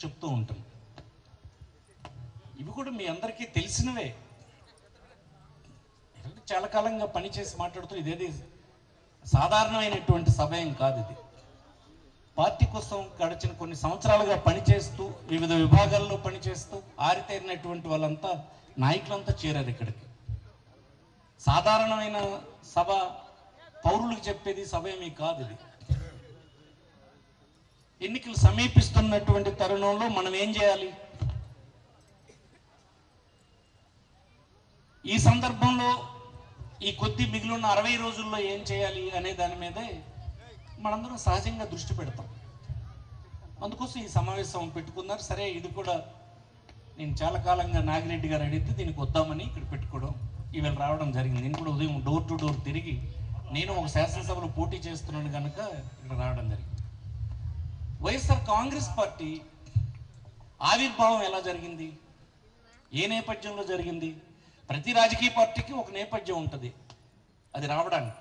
చెప్తూ ఉంటాను. ఇవి కూడా మీ అందరికీ తెలిసినవే. చాలా కాలంగా పనిచేసి మాట్లాడుతూ ఇదేది సాధారణమైనటువంటి సభ ఏం కాదు. ఇది పార్టీ కోసం గడిచిన కొన్ని సంవత్సరాలుగా పనిచేస్తూ వివిధ విభాగాల్లో పనిచేస్తూ ఆరితేరినటువంటి వాళ్ళంతా నాయకులంతా చేరారు ఇక్కడికి. సాధారణమైన సభ, పౌరులకు చెప్పేది సభ ఏమీ కాదు. ఇది ఎన్నికలు సమీపిస్తున్నటువంటి తరుణంలో మనం ఏం చేయాలి, ఈ సందర్భంలో ఈ కొద్ది మిగిలిన 60 రోజుల్లో ఏం చేయాలి అనే దాని మీదే మనందరం సహజంగా దృష్టి పెడతాం. అందుకోసం ఈ సమావేశం పెట్టుకున్నారు. సరే, ఇది కూడా నేను చాలా కాలంగా నాగిరెడ్డి గారు అడిగితే దీనికి వద్దామని ఇక్కడ పెట్టుకోవడం, ఈవేళ రావడం జరిగింది. నేను కూడా ఉదయం డోర్ టు డోర్ తిరిగి, నేను ఒక శాసనసభలో పోటీ చేస్తున్నాను కనుక ఇక్కడ రావడం జరిగింది. వైఎస్ఆర్ కాంగ్రెస్ పార్టీ ఆవిర్భావం ఎలా జరిగింది, ఏ నేపథ్యంలో జరిగింది? ప్రతి రాజకీయ పార్టీకి ఒక నేపథ్యం ఉంటుంది అది రావడానికి.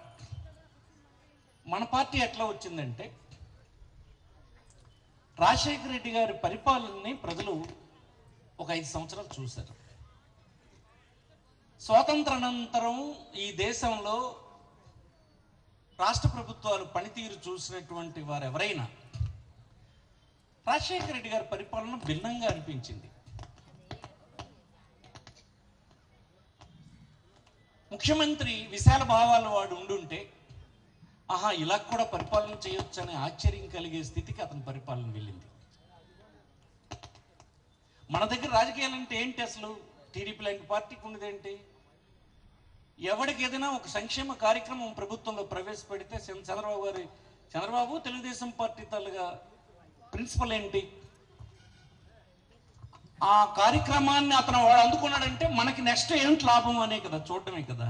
మన పార్టీ ఎట్లా వచ్చిందంటే, రాజశేఖర రెడ్డి గారి పరిపాలనని ప్రజలు ఒక 5 సంవత్సరాలు చూశారు. స్వాతంత్రానంతరం ఈ దేశంలో రాష్ట్ర ప్రభుత్వాలు పనితీరు చూసినటువంటి వారు ఎవరైనా రాజశేఖర రెడ్డి గారి పరిపాలన భిన్నంగా అనిపించింది. ముఖ్యమంత్రి విశాల భావాల వాడు ఉండుంటే, ఆహా ఇలా కూడా పరిపాలన చేయొచ్చు అనే ఆశ్చర్యం కలిగే స్థితికి అతని పరిపాలన వెళ్ళింది. మన దగ్గర రాజకీయాలంటే ఏంటి అసలు? టీడీపీ లాంటి పార్టీకి ఉన్నది ఏంటి? ఎవరికి ఏదైనా ఒక సంక్షేమ కార్యక్రమం ప్రభుత్వంలో ప్రవేశపెడితే చంద్రబాబు తెలుగుదేశం పార్టీ తాలూగా ప్రిన్సిపల్ ఏంటి? ఆ కార్యక్రమాన్ని అతను వాడు అందుకున్నాడంటే మనకి నెక్స్ట్ ఏంటి లాభం అనే కదా చూడటమే కదా.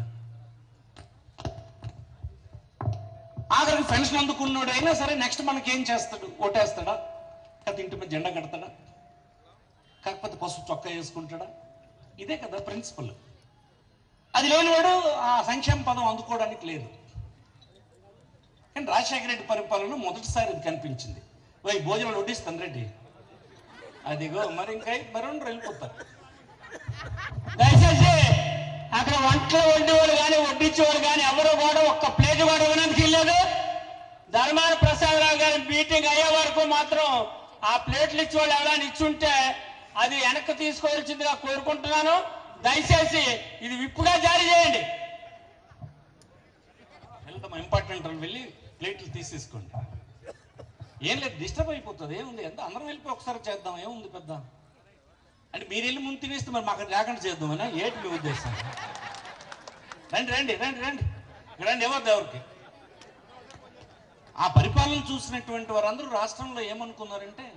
ఆఖరికి పెన్షన్ అందుకున్నాడు అయినా సరే నెక్స్ట్ మనకేం చేస్తాడు? ఓటేస్తాడా? లేకపోతే ఇంటి మీద జెండా కడతాడా? కాకపోతే పసుపు చొక్కా వేసుకుంటాడా? ఇదే కదా ప్రిన్సిపల్. అది లేనివాడు ఆ సంక్షేమ పదం అందుకోవడానికి లేదు. కానీ రాజశేఖర రెడ్డి పరిపాలన మొదటిసారి ఇది కనిపించింది. భోజనాలు వడ్డిస్తాను రెడ్డి, అదిగో మరి ఇంకా మరొండ్రు వెళ్ళిపోతారు. దయచేసి అక్కడ వంటలు వండేవాళ్ళు కానీ వడ్డించేవాళ్ళు కానీ ఎవరు కూడా ఒక్క ప్లేట్ కూడా ఇవ్వడానికి లేదు. ధర్మాన ప్రసాదరావు గారి మీటింగ్ అయ్యే వరకు మాత్రం ఆ ప్లేట్లు ఇచ్చేవాళ్ళు ఎవరైనా ఇచ్చుంటే అది వెనక్కి తీసుకోవాల్సిందిగా కోరుకుంటున్నాను. దయచేసి ఇది విప్పుగా జారీ చేయండి. వెళ్తాం, ఇంపార్టెంట్ వెళ్ళి ప్లేట్లు తీసేసుకోండి. ఏం లేదు, డిస్టర్బ్ అయిపోతుంది. ఏముంది, ఎంత అందరం వెళ్ళిపోయి ఒకసారి చేద్దాం, ఏముంది పెద్ద అంటే. మీరు వెళ్ళి ముందు తినేస్తే మరి మాకు లేకుండా చేద్దామని ఏంటి మీ ఉద్దేశం? రండి రండి రండి రండి రండి. ఎవరికి ఆ పరిపాలన చూసినటువంటి వారందరూ రాష్ట్రంలో ఏమనుకున్నారంటే,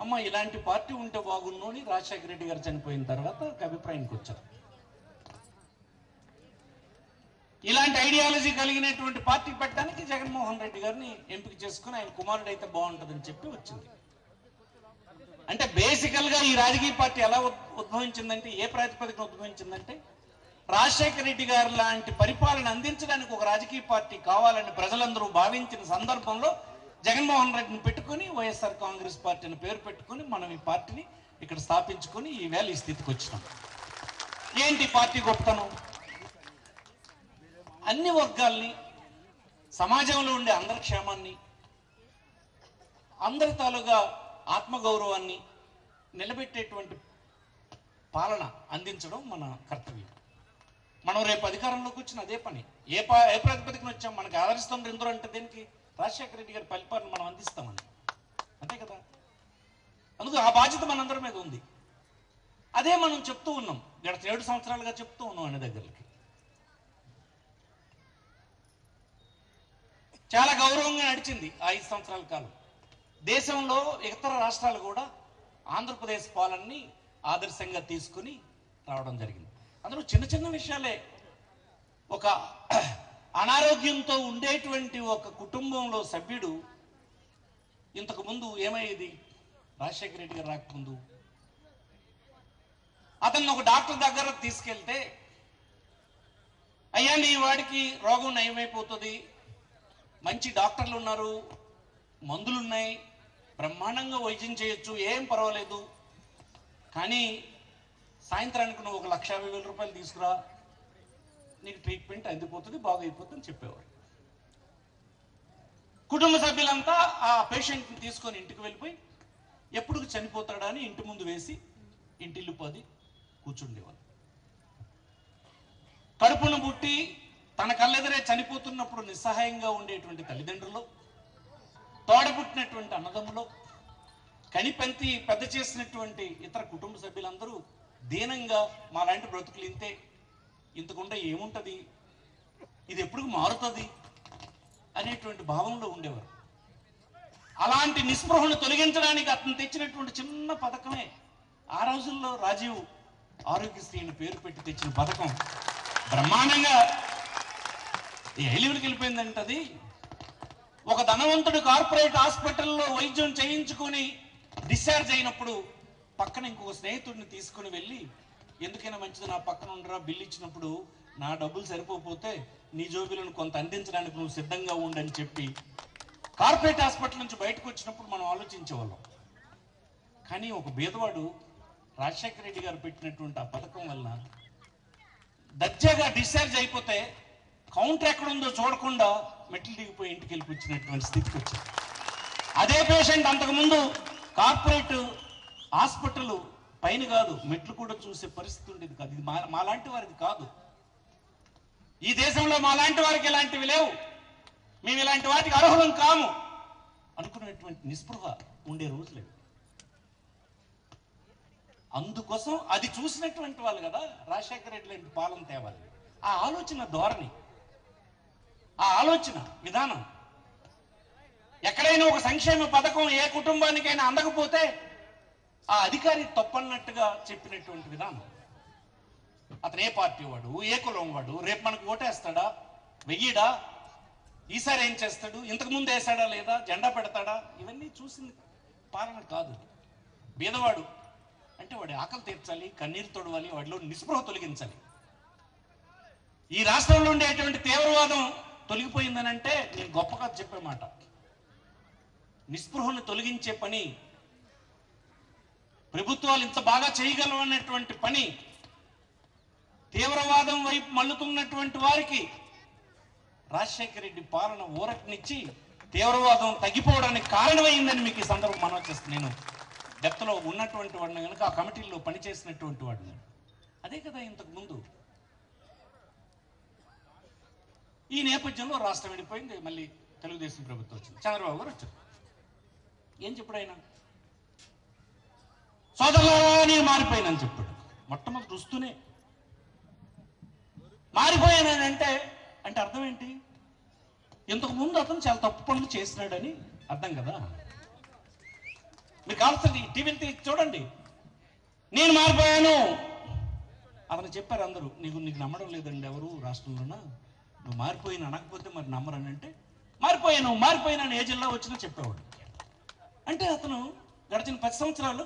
అమ్మ ఇలాంటి పార్టీ ఉంటే బాగుండు అని రాజశేఖర రెడ్డి గారు చనిపోయిన తర్వాత ఒక అభిప్రాయానికి వచ్చారు. ఇలాంటి ఐడియాలజీ కలిగినటువంటి పార్టీ పెట్టడానికి జగన్మోహన్ రెడ్డి గారిని ఎంపిక చేసుకుని ఆయన కుమారుడు అయితే బాగుంటుందని చెప్పి వచ్చింది. అంటే బేసికల్ గా ఈ రాజకీయ పార్టీ ఎలా ఉద్భవించిందంటే, ఏ ప్రాతిపదికన ఉద్భవించిందంటే, రాజశేఖర రెడ్డి గారు లాంటి పరిపాలన అందించడానికి ఒక రాజకీయ పార్టీ కావాలని ప్రజలందరూ భావించిన సందర్భంలో జగన్మోహన్ రెడ్డిని పెట్టుకుని వైఎస్ఆర్ కాంగ్రెస్ పార్టీని పేరు పెట్టుకుని మనం ఈ పార్టీని ఇక్కడ స్థాపించుకుని ఈవేళ ఈ స్థితికి వచ్చినాం. ఏంటి పార్టీ గొప్పతనం? అన్ని వర్గాల్ని, సమాజంలో ఉండే అందరి క్షేమాన్ని, అందరి తాలూగా ఆత్మగౌరవాన్ని నిలబెట్టేటువంటి పాలన అందించడం మన కర్తవ్యం. మనం రేపు అధికారంలోకి వచ్చిన అదే పని. ఏ ప్రాతిపదికన వచ్చాం? మనకు ఆదరిస్తాం ఎందరో అంటే దేనికి? రాజశేఖర రెడ్డి గారి పరిపాలన మనం అందిస్తామని, అంతే కదా. అందుకు ఆ బాధ్యత మనందరి మీద ఉంది. అదే మనం చెప్తూ ఉన్నాం, గత 7 సంవత్సరాలుగా చెప్తూ ఉన్నాం అన్ని దగ్గరికి. చాలా గౌరవంగా నడిచింది ఆ 5 సంవత్సరాల కాలం. దేశంలో ఇతర రాష్ట్రాలు కూడా ఆంధ్రప్రదేశ్ పాలనని ఆదర్శంగా తీసుకుని రావడం జరిగింది. అందులో చిన్న చిన్న విషయాలే. ఒక అనారోగ్యంతో ఉండేటువంటి ఒక కుటుంబంలో సభ్యుడు ఇంతకు ముందు ఏమయ్యేది? రాజశేఖర రెడ్డి గారు రాకముందు అతన్ని ఒక డాక్టర్ దగ్గర తీసుకెళ్తే, అయ్యా నీ వాడికి రోగం నయమైపోతుంది, మంచి డాక్టర్లు ఉన్నారు, మందులున్నాయి, బ్రహ్మాండంగా వైద్యం చేయొచ్చు, ఏం పర్వాలేదు, కానీ సాయంత్రానికి నువ్వు 1,50,000 రూపాయలు తీసుకురా, నీకు ట్రీట్మెంట్ అందిపోతుంది, బాగైపోతుంది చెప్పేవారు. కుటుంబ సభ్యులంతా ఆ పేషెంట్ని తీసుకొని ఇంటికి వెళ్ళిపోయి ఎప్పుడు చనిపోతాడా అని ఇంటి ముందు వేసి ఇంటిల్లు పది కూర్చుండేవాళ్ళు. కడుపును పుట్టి తన కళ్ళెదరే చనిపోతున్నప్పుడు నిస్సహాయంగా ఉండేటువంటి తల్లిదండ్రులు, తోడబుట్టినటువంటి అన్నదమ్ములు, కనిపెంతి పెద్ద చేసినటువంటి ఇతర కుటుంబ సభ్యులందరూ దీనంగా మాలాంటి బ్రతుకులు ఇంతే, ఇంతకుండా ఏముంటుంది, ఇది ఎప్పుడు మారుతుంది అనేటువంటి భావంలో ఉండేవారు. అలాంటి నిస్పృహను తొలగించడానికి అతను తెచ్చినటువంటి చిన్న పథకమే ఆ రోజుల్లో రాజీవ్ ఆరోగ్యశ్రీ అని పేరు పెట్టి తెచ్చిన పథకం. బ్రహ్మాండంగా ఎలివిడికి వెళ్ళిపోయిందంటే అది ఒక ధనవంతుడు కార్పొరేట్ హాస్పిటల్లో వైద్యం చేయించుకొని డిశ్చార్జ్ అయినప్పుడు పక్కన ఇంకొక స్నేహితుడిని తీసుకుని వెళ్ళి, ఎందుకైనా మంచిది నా పక్కన ఉండరా, బిల్లు ఇచ్చినప్పుడు నా డబ్బులు సరిపోతే నీ జోబులను కొంత అందించడానికి నువ్వు సిద్ధంగా ఉండని చెప్పి కార్పొరేట్ హాస్పిటల్ నుంచి బయటకు వచ్చినప్పుడు మనం ఆలోచించేవాళ్ళం. కానీ ఒక బీదవాడు రాజశేఖర రెడ్డి గారు పెట్టినటువంటి ఆ పథకం వలన దర్జాగా డిశ్చార్జ్ అయిపోతే కౌంటర్ ఎక్కడుందో చూడకుండా మెట్లు దిగిపోయి ఇంటికి వెళ్ళిపోచ్చినటువంటి స్థితికి వచ్చింది. అదే పేషెంట్ అంతకుముందు కార్పొరేట్ హాస్పిటల్ పైన కాదు మెట్లు కూడా చూసే పరిస్థితి ఉండేది కాదు. ఇది మాలాంటి వారికి కాదు, ఈ దేశంలో మాలాంటి వారికి ఇలాంటివి లేవు, మేము ఇలాంటి వాటికి అర్హులం కాము అనుకునేటువంటి నిస్పృహ ఉండే రోజులు. అందుకోసం అది చూసినటువంటి వాళ్ళు కదా రాజశేఖర రెడ్డి లాంటి పాలన తేవాలి. ఆ ఆలోచన ధోరణి, ఆ ఆలోచన విధానం, ఎక్కడైనా ఒక సంక్షేమ పథకం ఏ కుటుంబానికైనా అందకపోతే ఆ అధికారి తప్పన్నట్టుగా చెప్పినటువంటి విధానం. అతను ఏ పార్టీ వాడు, ఏ కులం వాడు, రేపు మనకు ఓటేస్తాడా, వెయ్యడా, ఈసారి ఏం చేస్తాడు, ఇంతకు ముందు వేసాడా లేదా, జెండా పెడతాడా, ఇవన్నీ చూసింది పాలన కాదు. బీదవాడు అంటే వాడి ఆకలి తీర్చాలి, కన్నీరు తొడవాలి, వాడిలో నిస్పృహ తొలగించాలి. ఈ రాష్ట్రంలో ఉండేటువంటి తీవ్రవాదం తొలగిపోయిందని అంటే నేను గొప్పగా చెప్పే మాట. నిస్పృహను తొలగించే పని ప్రభుత్వాలు ఇంత బాగా చేయగలవు అన్నటువంటి పని తీవ్రవాదం వైపు మళ్ళుతున్నటువంటి వారికి రాజశేఖర రెడ్డి పాలన ఊరటనిచ్చి తీవ్రవాదం తగ్గిపోవడానికి కారణమైందని మీకు ఈ సందర్భం మనం చేస్తాను. నేను డెప్త్లో ఉన్నటువంటి వాడిని కనుక ఆ కమిటీల్లో పనిచేసినటువంటి వాడిని. అదే కదా ఇంతకు ముందు. ఈ నేపథ్యంలో రాష్ట్రం విడిపోయింది, మళ్ళీ తెలుగుదేశం ప్రభుత్వం వచ్చింది, చంద్రబాబు గారు వచ్చారు. ఏం చెప్పాడు ఆయన? సోదరులారా నేను మారిపోయానని చెప్పాడు. మొట్టమొదటి చూస్తూనే మారిపోయానంటే అంటే అర్థం ఏంటి? ఇంతకు ముందు అతను చాలా తప్పు పనులు చేసినాడని అర్థం కదా. మీరు కావాల్సింది టీవీలు చూడండి. నేను మారిపోయాను అతను చెప్పారు అందరూ. నీకు నమ్మడం లేదండి ఎవరు రాష్ట్రంలోనా, నువ్వు మారిపోయిన అనకపోతే మరి నమ్మరని అంటే మారిపోయినాను ఏ జిల్లా వచ్చినా చెప్పేవాడు. అంటే అతను గడిచిన 10 సంవత్సరాలు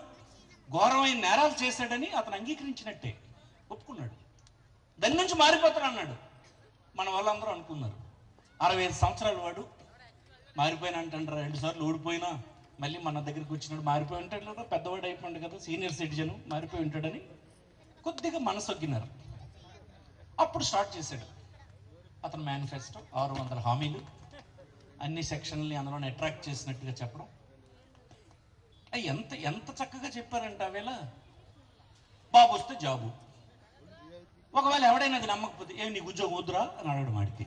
ఘోరమైన నేరాలు చేశాడని అతను అంగీకరించినట్టే, ఒప్పుకున్నాడు. దాని నుంచి మారిపోతాడు అన్నాడు. మన వాళ్ళందరూ అనుకున్నారు 65 సంవత్సరాలు వాడు మారిపోయినా అంటాడు, 2 సార్లు ఓడిపోయినా మళ్ళీ మన దగ్గరికి వచ్చినాడు, మారిపోయి ఉంటాడు కదా, పెద్దవాడు అయిపోయింది కదా, సీనియర్ సిటిజన్, మారిపోయి ఉంటాడని కొద్దిగా మనసొగ్గినారు. అప్పుడు స్టార్ట్ చేశాడు అతను మేనిఫెస్టో. 600 హామీలు, అన్ని సెక్షన్లని అందులో అట్రాక్ట్ చేసినట్టుగా చెప్పడం. ఎంత ఎంత చక్కగా చెప్పారంటే ఆవేళ బాబు వస్తే జాబు, ఒకవేళ ఎవడైనా అది నమ్మకపోతే ఏమి నీకు ఉద్యోగం వద్దురా అని అడగడం వాడికి.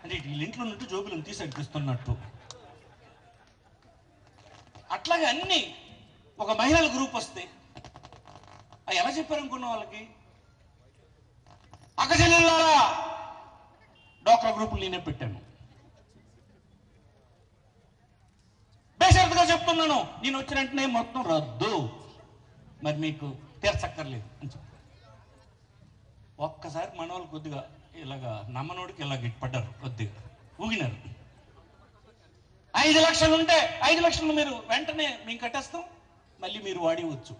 అంటే వీళ్ళ ఇంట్లో ఉన్నట్టు జోబులను తీసి అనిపిస్తున్నట్టు. అట్లాగే అన్ని ఒక మహిళల గ్రూప్ వస్తే అది ఎలా చెప్పారనుకున్న వాళ్ళకి, అక్కచెల్లెళ్ళారా డోక్రా గ్రూపులు నేనే పెట్టాను. బేషరతుగా చెప్తున్నాను, నేను వచ్చిన వెంటనే మొత్తం రద్దు, మరి మీకు తీర్చక్కర్లేదు అని చెప్పి ఒక్కసారి మన వాళ్ళు కొద్దిగా ఇలాగా నమ్మనోడికి ఇలా గిట్పడ్డారు, కొద్దిగా ఊగినారు. 5 లక్షలు ఉంటే 5 లక్షలు మీరు వెంటనే మేము కట్టేస్తాం, మళ్ళీ మీరు వాడివచ్చు.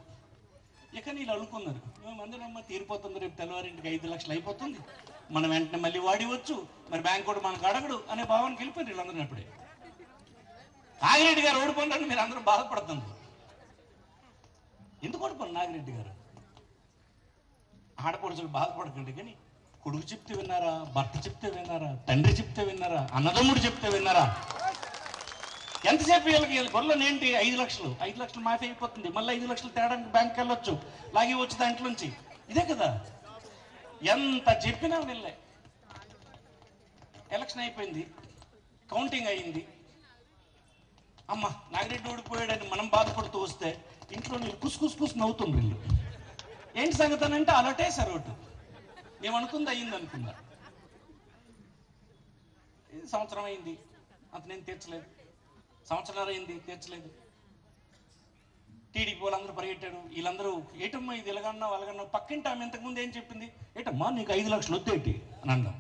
ఇక నీళ్ళు అడుగుకున్నారు, మేమందరమ్మ తీరిపోతుంది, రేపు తెల్లవారింటికి 5 లక్షలు అయిపోతుంది, మనం వెంటనే మళ్ళీ వాడివచ్చు, మరి బ్యాంక్ కూడా మనకు అడగడు అనే భావనకి వెళ్ళిపోయింది వీళ్ళందరూ. అప్పుడే నాగిరెడ్డి గారు ఓడిపోయినని మీరు అందరూ బాధపడుతున్నారు. ఎందుకు ఓడిపోను నాగిరెడ్డి గారు? ఆడపడుచులు బాధపడకండి, కానీ కొడుకు చెప్తే విన్నారా? భర్త చెప్తే విన్నారా? తండ్రి చెప్తే విన్నారా? అన్నదమ్ముడు చెప్తే విన్నారా? ఎంతసేపు వీళ్ళకి గొర్రెలు ఏంటి? 5 లక్షలు మాఫీ అయిపోతుంది, మళ్ళీ 5 లక్షలు తేడానికి బ్యాంక్కి వెళ్ళొచ్చు, లాగి వచ్చి దాంట్లోంచి. ఇదే కదా, ఎంత చెప్పినా వెళ్ళే. ఎలక్షన్ అయిపోయింది, కౌంటింగ్ అయింది, అమ్మ నాగిరెడ్డి ఓడిపోయాడని మనం బాధపడుతూ వస్తే ఇంట్లో నీళ్ళు కుస్ నవ్వుతుంది వీళ్ళు. ఏంటి సంగతి అని అంటే అలటేసారు ఓటు. మేము అనుకుంది అయ్యింది అనుకున్నారు. ఇది సంవత్సరం అయింది, అతనేం తీర్చలేదు. సంవత్సరాలు అయింది, తీర్చలేదు. టీడీపీ వాళ్ళందరూ పరిగెట్టారు. వీళ్ళందరూ ఏటమ్మా ఇది ఎలాగన్నా వాళ్ళగన్నా. పక్కింటి ఆమె ఇంతకుముందు ఏం చెప్పింది? ఏటమ్మా నీకు 5 లక్షలు వద్దేటి అని అన్నాం.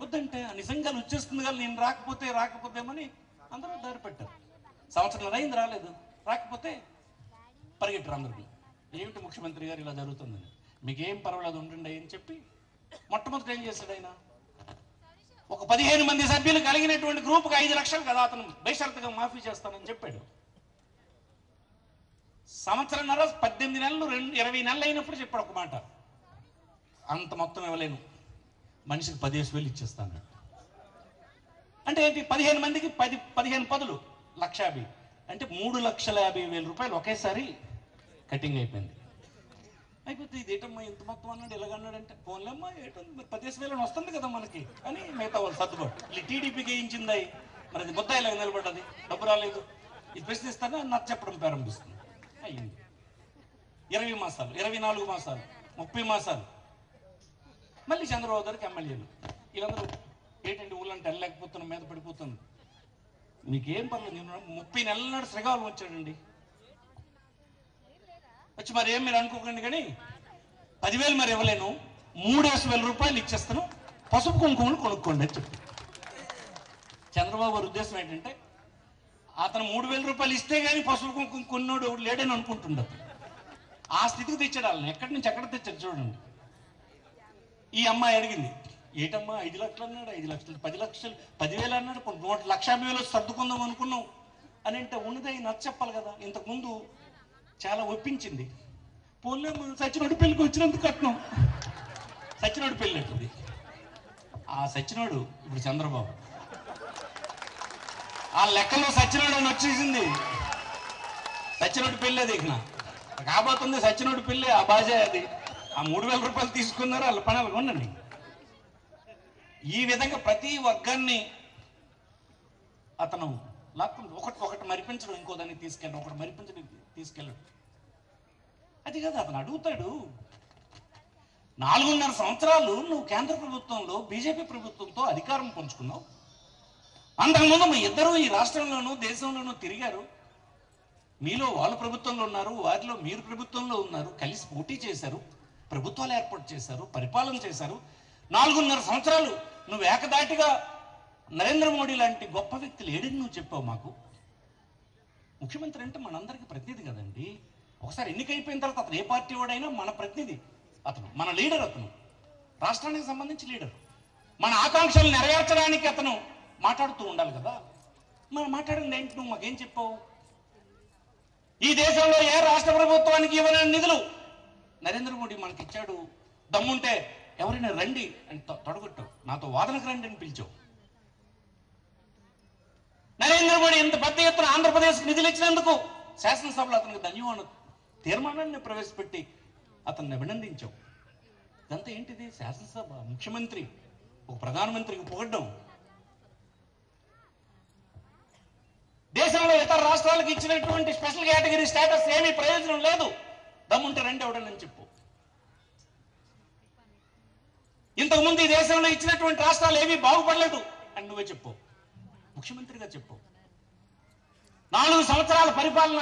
వద్దంటే నిజంగా వచ్చేస్తుంది కానీ నేను రాకపోతేమని అందరూ దారి పెట్టారు. సంవత్సరాలు అయింది, రాలేదు. రాకపోతే పరిగెట్టారు అందరూ. ఏమిటి ముఖ్యమంత్రి గారు ఇలా జరుగుతుందని? మీకేం పర్వాలేదు ఉండండి అని చెప్పి మొట్టమొదటి ఏం చేశాడు ఆయన? ఒక 15 మంది సభ్యులు కలిగినటువంటి గ్రూప్కి 5 లక్షలు కదా అతను బేషరతుగా మాఫీ చేస్తానని చెప్పాడు. సంవత్సరంన్నర 18 నెలలు 20 నెలలు అయినప్పుడు చెప్పాడు ఒక మాట, అంత మొత్తం ఇవ్వలేను, మనిషికి 10,000 ఇచ్చేస్తాను. అంటే ఏంటి? 15 మందికి 15 పదులు 1,50,000 అంటే 3,50,000 రూపాయలు ఒకేసారి కటింగ్ అయిపోయింది. అయిపోతే ఇది ఏటమ్మా ఇంత మొత్తం అన్నాడు, ఎలాగన్నాడంటే పోన్లేమ్మా ఏటంది 10,000 వస్తుంది కదా మనకి అని మిగతా వాళ్ళు సర్దుబాటు. ఇది టీడీపీకి వేయించింది, మరి అది ముద్ద ఇలాగ నిలబడ్డది, డబ్బు రాలేదు, ఇది ప్రశ్నిస్తాను నచ్చ చెప్పడం ప్రారంభిస్తుంది. అయ్యింది 20 మాసాలు, 24 మాసాలు, 30 మాసాలు. మళ్ళీ చంద్రబాబు గారికి ఎమ్మెల్యేలు వీళ్ళందరూ ఏంటంటే ఊళ్ళంటే వెళ్ళలేకపోతున్నాం, మీద పడిపోతుంది. మీకేం పర్లేదు, నేను 30 నెలల నాడు శ్రీకాకుళం వచ్చాడండి. వచ్చి మరి ఏం మీరు అనుకోకండి, కానీ 10,000 మరి ఇవ్వలేను, 3,000 రూపాయలు ఇచ్చేస్తాను, పసుపు కుంకుమలు కొనుక్కోండి అని చెప్పి. చంద్రబాబు గారి ఉద్దేశం ఏంటంటే అతను 3,000 రూపాయలు ఇస్తే కానీ పసుపు కుంకుమ కొన్నోడు లేడని అనుకుంటుండదు. ఆ స్థితికి తెచ్చాడు వాళ్ళని. ఎక్కడి నుంచి ఎక్కడ తెచ్చాడు చూడండి. ఈ అమ్మాయి అడిగింది, ఏటమ్మా 5 లక్షలు అన్నాడు, 5 లక్షలు 10 లక్షలు 10,000 అన్నాడు, 1,50,000 సర్దుకుందాం అనుకున్నాం అని అంటే ఉన్నదే నచ్చ చెప్పాలి కదా. ఇంతకుముందు చాలా ఒప్పించింది. పోన్లే సచ్చినోడు పెళ్ళికి వచ్చినందుకు కట్నం. సచ్చినోడు పెళ్ళి అవుతుంది. ఆ సచ్చినోడు ఇప్పుడు చంద్రబాబు. ఆ లెక్కలో సచ్చినోడు అని వచ్చేసింది. సచ్చినోడు పెళ్ళి అది ఇక కాబోతుంది. సచ్చినోడు పెళ్ళి ఆ బాజే అది. ఆ 3,000 రూపాయలు తీసుకున్నారు, వాళ్ళ పనులు ఉండండి. ఈ విధంగా ప్రతి వర్గాన్ని అతను లాక్కుంటూ ఒకటి మరిపించడం, ఇంకో దాన్ని తీసుకెళ్ళడం, ఒకటి మరిపించడం తీసుకెళ్ళడం. అది కదా అతను అడుగుతాడు. 4.5 సంవత్సరాలు నువ్వు కేంద్ర ప్రభుత్వంలో బీజేపీ ప్రభుత్వంతో అధికారం పంచుకున్నావు. అంతకుముందు మీ ఇద్దరు ఈ రాష్ట్రంలోనూ దేశంలోనూ తిరిగారు. మీలో వాళ్ళు ప్రభుత్వంలో ఉన్నారు, వారిలో మీరు ప్రభుత్వంలో ఉన్నారు, కలిసి పోటీ చేశారు, ప్రభుత్వాలు ఏర్పాటు చేశారు, పరిపాలన చేశారు. 4.5 సంవత్సరాలు నువ్వు ఏకదాటిగా నరేంద్ర మోడీ లాంటి గొప్ప వ్యక్తి లేడని నువ్వు చెప్పావు మాకు. ముఖ్యమంత్రి అంటే మనందరికీ ప్రతినిధి కదండి. ఒకసారి ఎన్నికైపోయిన తర్వాత అతను ఏ పార్టీ వాడైనా మన ప్రతినిధి, అతను మన లీడర్, అతను రాష్ట్రానికి సంబంధించి లీడర్. మన ఆకాంక్షలు నెరవేర్చడానికి అతను మాట్లాడుతూ ఉండాలి కదా. మనం మాట్లాడింది ఏంటి? నువ్వు మాకేం చెప్పావు? ఈ దేశంలో ఏ రాష్ట్ర ప్రభుత్వానికి ఇవ్వలేని నిధులు నరేంద్ర మోడీ మనకి ఇచ్చాడు. దమ్ముంటే ఎవరైనా రండి అని తొడగొట్టావు, నాతో వాదనకు రండి అని పిలిచావు. నరేంద్ర మోడీ ఇంత పెద్ద ఎత్తున ఆంధ్రప్రదేశ్ నిధులు ఇచ్చినందుకు శాసనసభలో అతనికి ధన్యవాద తీర్మానాన్ని ప్రవేశపెట్టి అతన్ని అభినందించావు. ఇదంతా ఏంటిది? శాసనసభ, ముఖ్యమంత్రి, ఒక ప్రధానమంత్రికి పొగడ్డం. దేశంలో ఇతర రాష్ట్రాలకు ఇచ్చినటువంటి స్పెషల్ కేటగిరీ స్టేటస్ ఏమీ ప్రయోజనం లేదు. దమ్ముంటే రండి ఎవడని చెప్పు. ఇంతకుముందు ఈ దేశంలో ఇచ్చినటువంటి రాష్ట్రాలు ఏమీ బాగుపడలేదు అని నువ్వే చెప్పు, ముఖ్యమంత్రిగా చెప్పు. 4 సంవత్సరాల పరిపాలన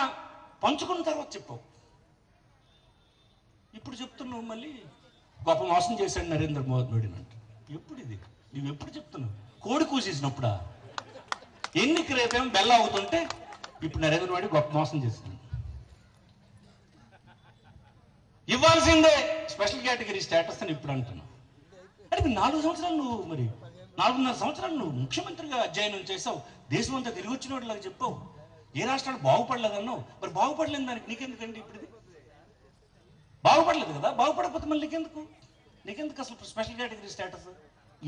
పంచుకున్న తర్వాత చెప్పు. ఇప్పుడు చెప్తున్నావు మళ్ళీ గొప్ప మోసం చేశాడు నరేంద్ర మోడీని అంటే. ఎప్పుడు ఇది? నువ్వు ఎప్పుడు చెప్తున్నావు? కోడి కూసేసినప్పుడా? ఎన్నిక రేపేమో బెల్ల అవుతుంటే ఇప్పుడు నరేంద్ర మోడీ గొప్ప మోసం చేసింది. ఇవ్వాల్సిందే స్పెషల్ కేటగిరీ స్టేటస్ అని ఇప్పుడు అంటున్నావు. అంటే 4 సంవత్సరాలు నువ్వు, మరి 4.5 సంవత్సరాలు నువ్వు ముఖ్యమంత్రిగా అధ్యయనం చేసావు, దేశం అంతా తిరిగి వచ్చిన వాడిలాగా చెప్పావు. ఏ రాష్ట్రాలు బాగుపడలేదన్నావు, మరి బాగుపడలేదు దానికి నీకెందుకండి? ఇప్పుడు ఇది బాగుపడలేదు కదా, బాగుపడకపోతే మళ్ళీ నీకెందుకు అసలు స్పెషల్ కేటగిరీ స్టేటస్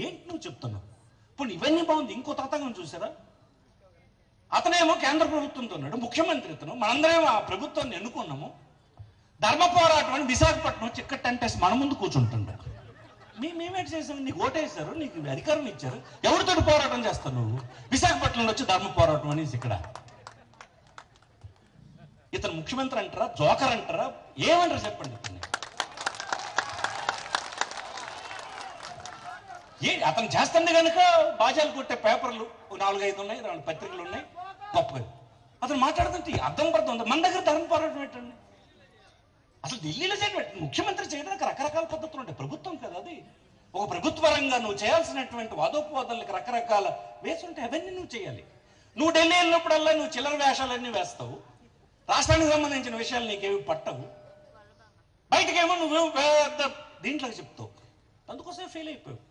ఏంటి నువ్వు చెప్తున్నావు? ఇప్పుడు ఇవన్నీ బాగుంది, ఇంకో తతంగం చూసారా? అతనేమో కేంద్ర ప్రభుత్వంతో ఉన్నాడు, ముఖ్యమంత్రి ఇతను, మనందరేమో ఆ ప్రభుత్వాన్ని ఎన్నుకున్నాము. ధర్మ పోరాటం అని విశాఖపట్నం చిక్క టెంటేసి మన ముందు కూర్చుంటున్నాడు. మేమేంటి చేసాము? నీకు ఓటేశారు, నీకు అధికారం ఇచ్చారు, ఎవరితో పోరాటం చేస్తావు నువ్వు? విశాఖపట్నంలో వచ్చి ధర్మ పోరాటం అనేసి ఇక్కడ ఇతను ముఖ్యమంత్రి అంటారా, జోకర్ అంటారా, ఏమంటారు చెప్పండి? అతను చేస్తుండే కనుక బాజాలు కొట్టే పేపర్లు 4-5 ఉన్నాయి, 2 పత్రికలు ఉన్నాయి, గొప్పగా అతను మాట్లాడుతుంటే అర్థం పడుతుంది. మన దగ్గర ధర్మ పోరాటం ఏంటండి? అసలు ఢిల్లీలో చేయడం, ముఖ్యమంత్రి చేయడానికి రకరకాల పద్ధతులు ఉంటాయి. ప్రభుత్వం కదా అది. ఒక ప్రభుత్వరంగా నువ్వు చేయాల్సినటువంటి వాదోపవాదాలకు రకరకాల వేసుంటాయి, అవన్నీ నువ్వు చేయాలి. నువ్వు ఢిల్లీ వెళ్ళినప్పుడల్లా నువ్వు చిల్లర వేషాలన్నీ వేస్తావు, రాష్ట్రానికి సంబంధించిన విషయాలు నీకేమి పట్టవు, బయటకేమో నువ్వేమో పెద్ద దీంట్లోకి చెప్తావు. అందుకోసమే ఫెయిల్ అయిపోయావు.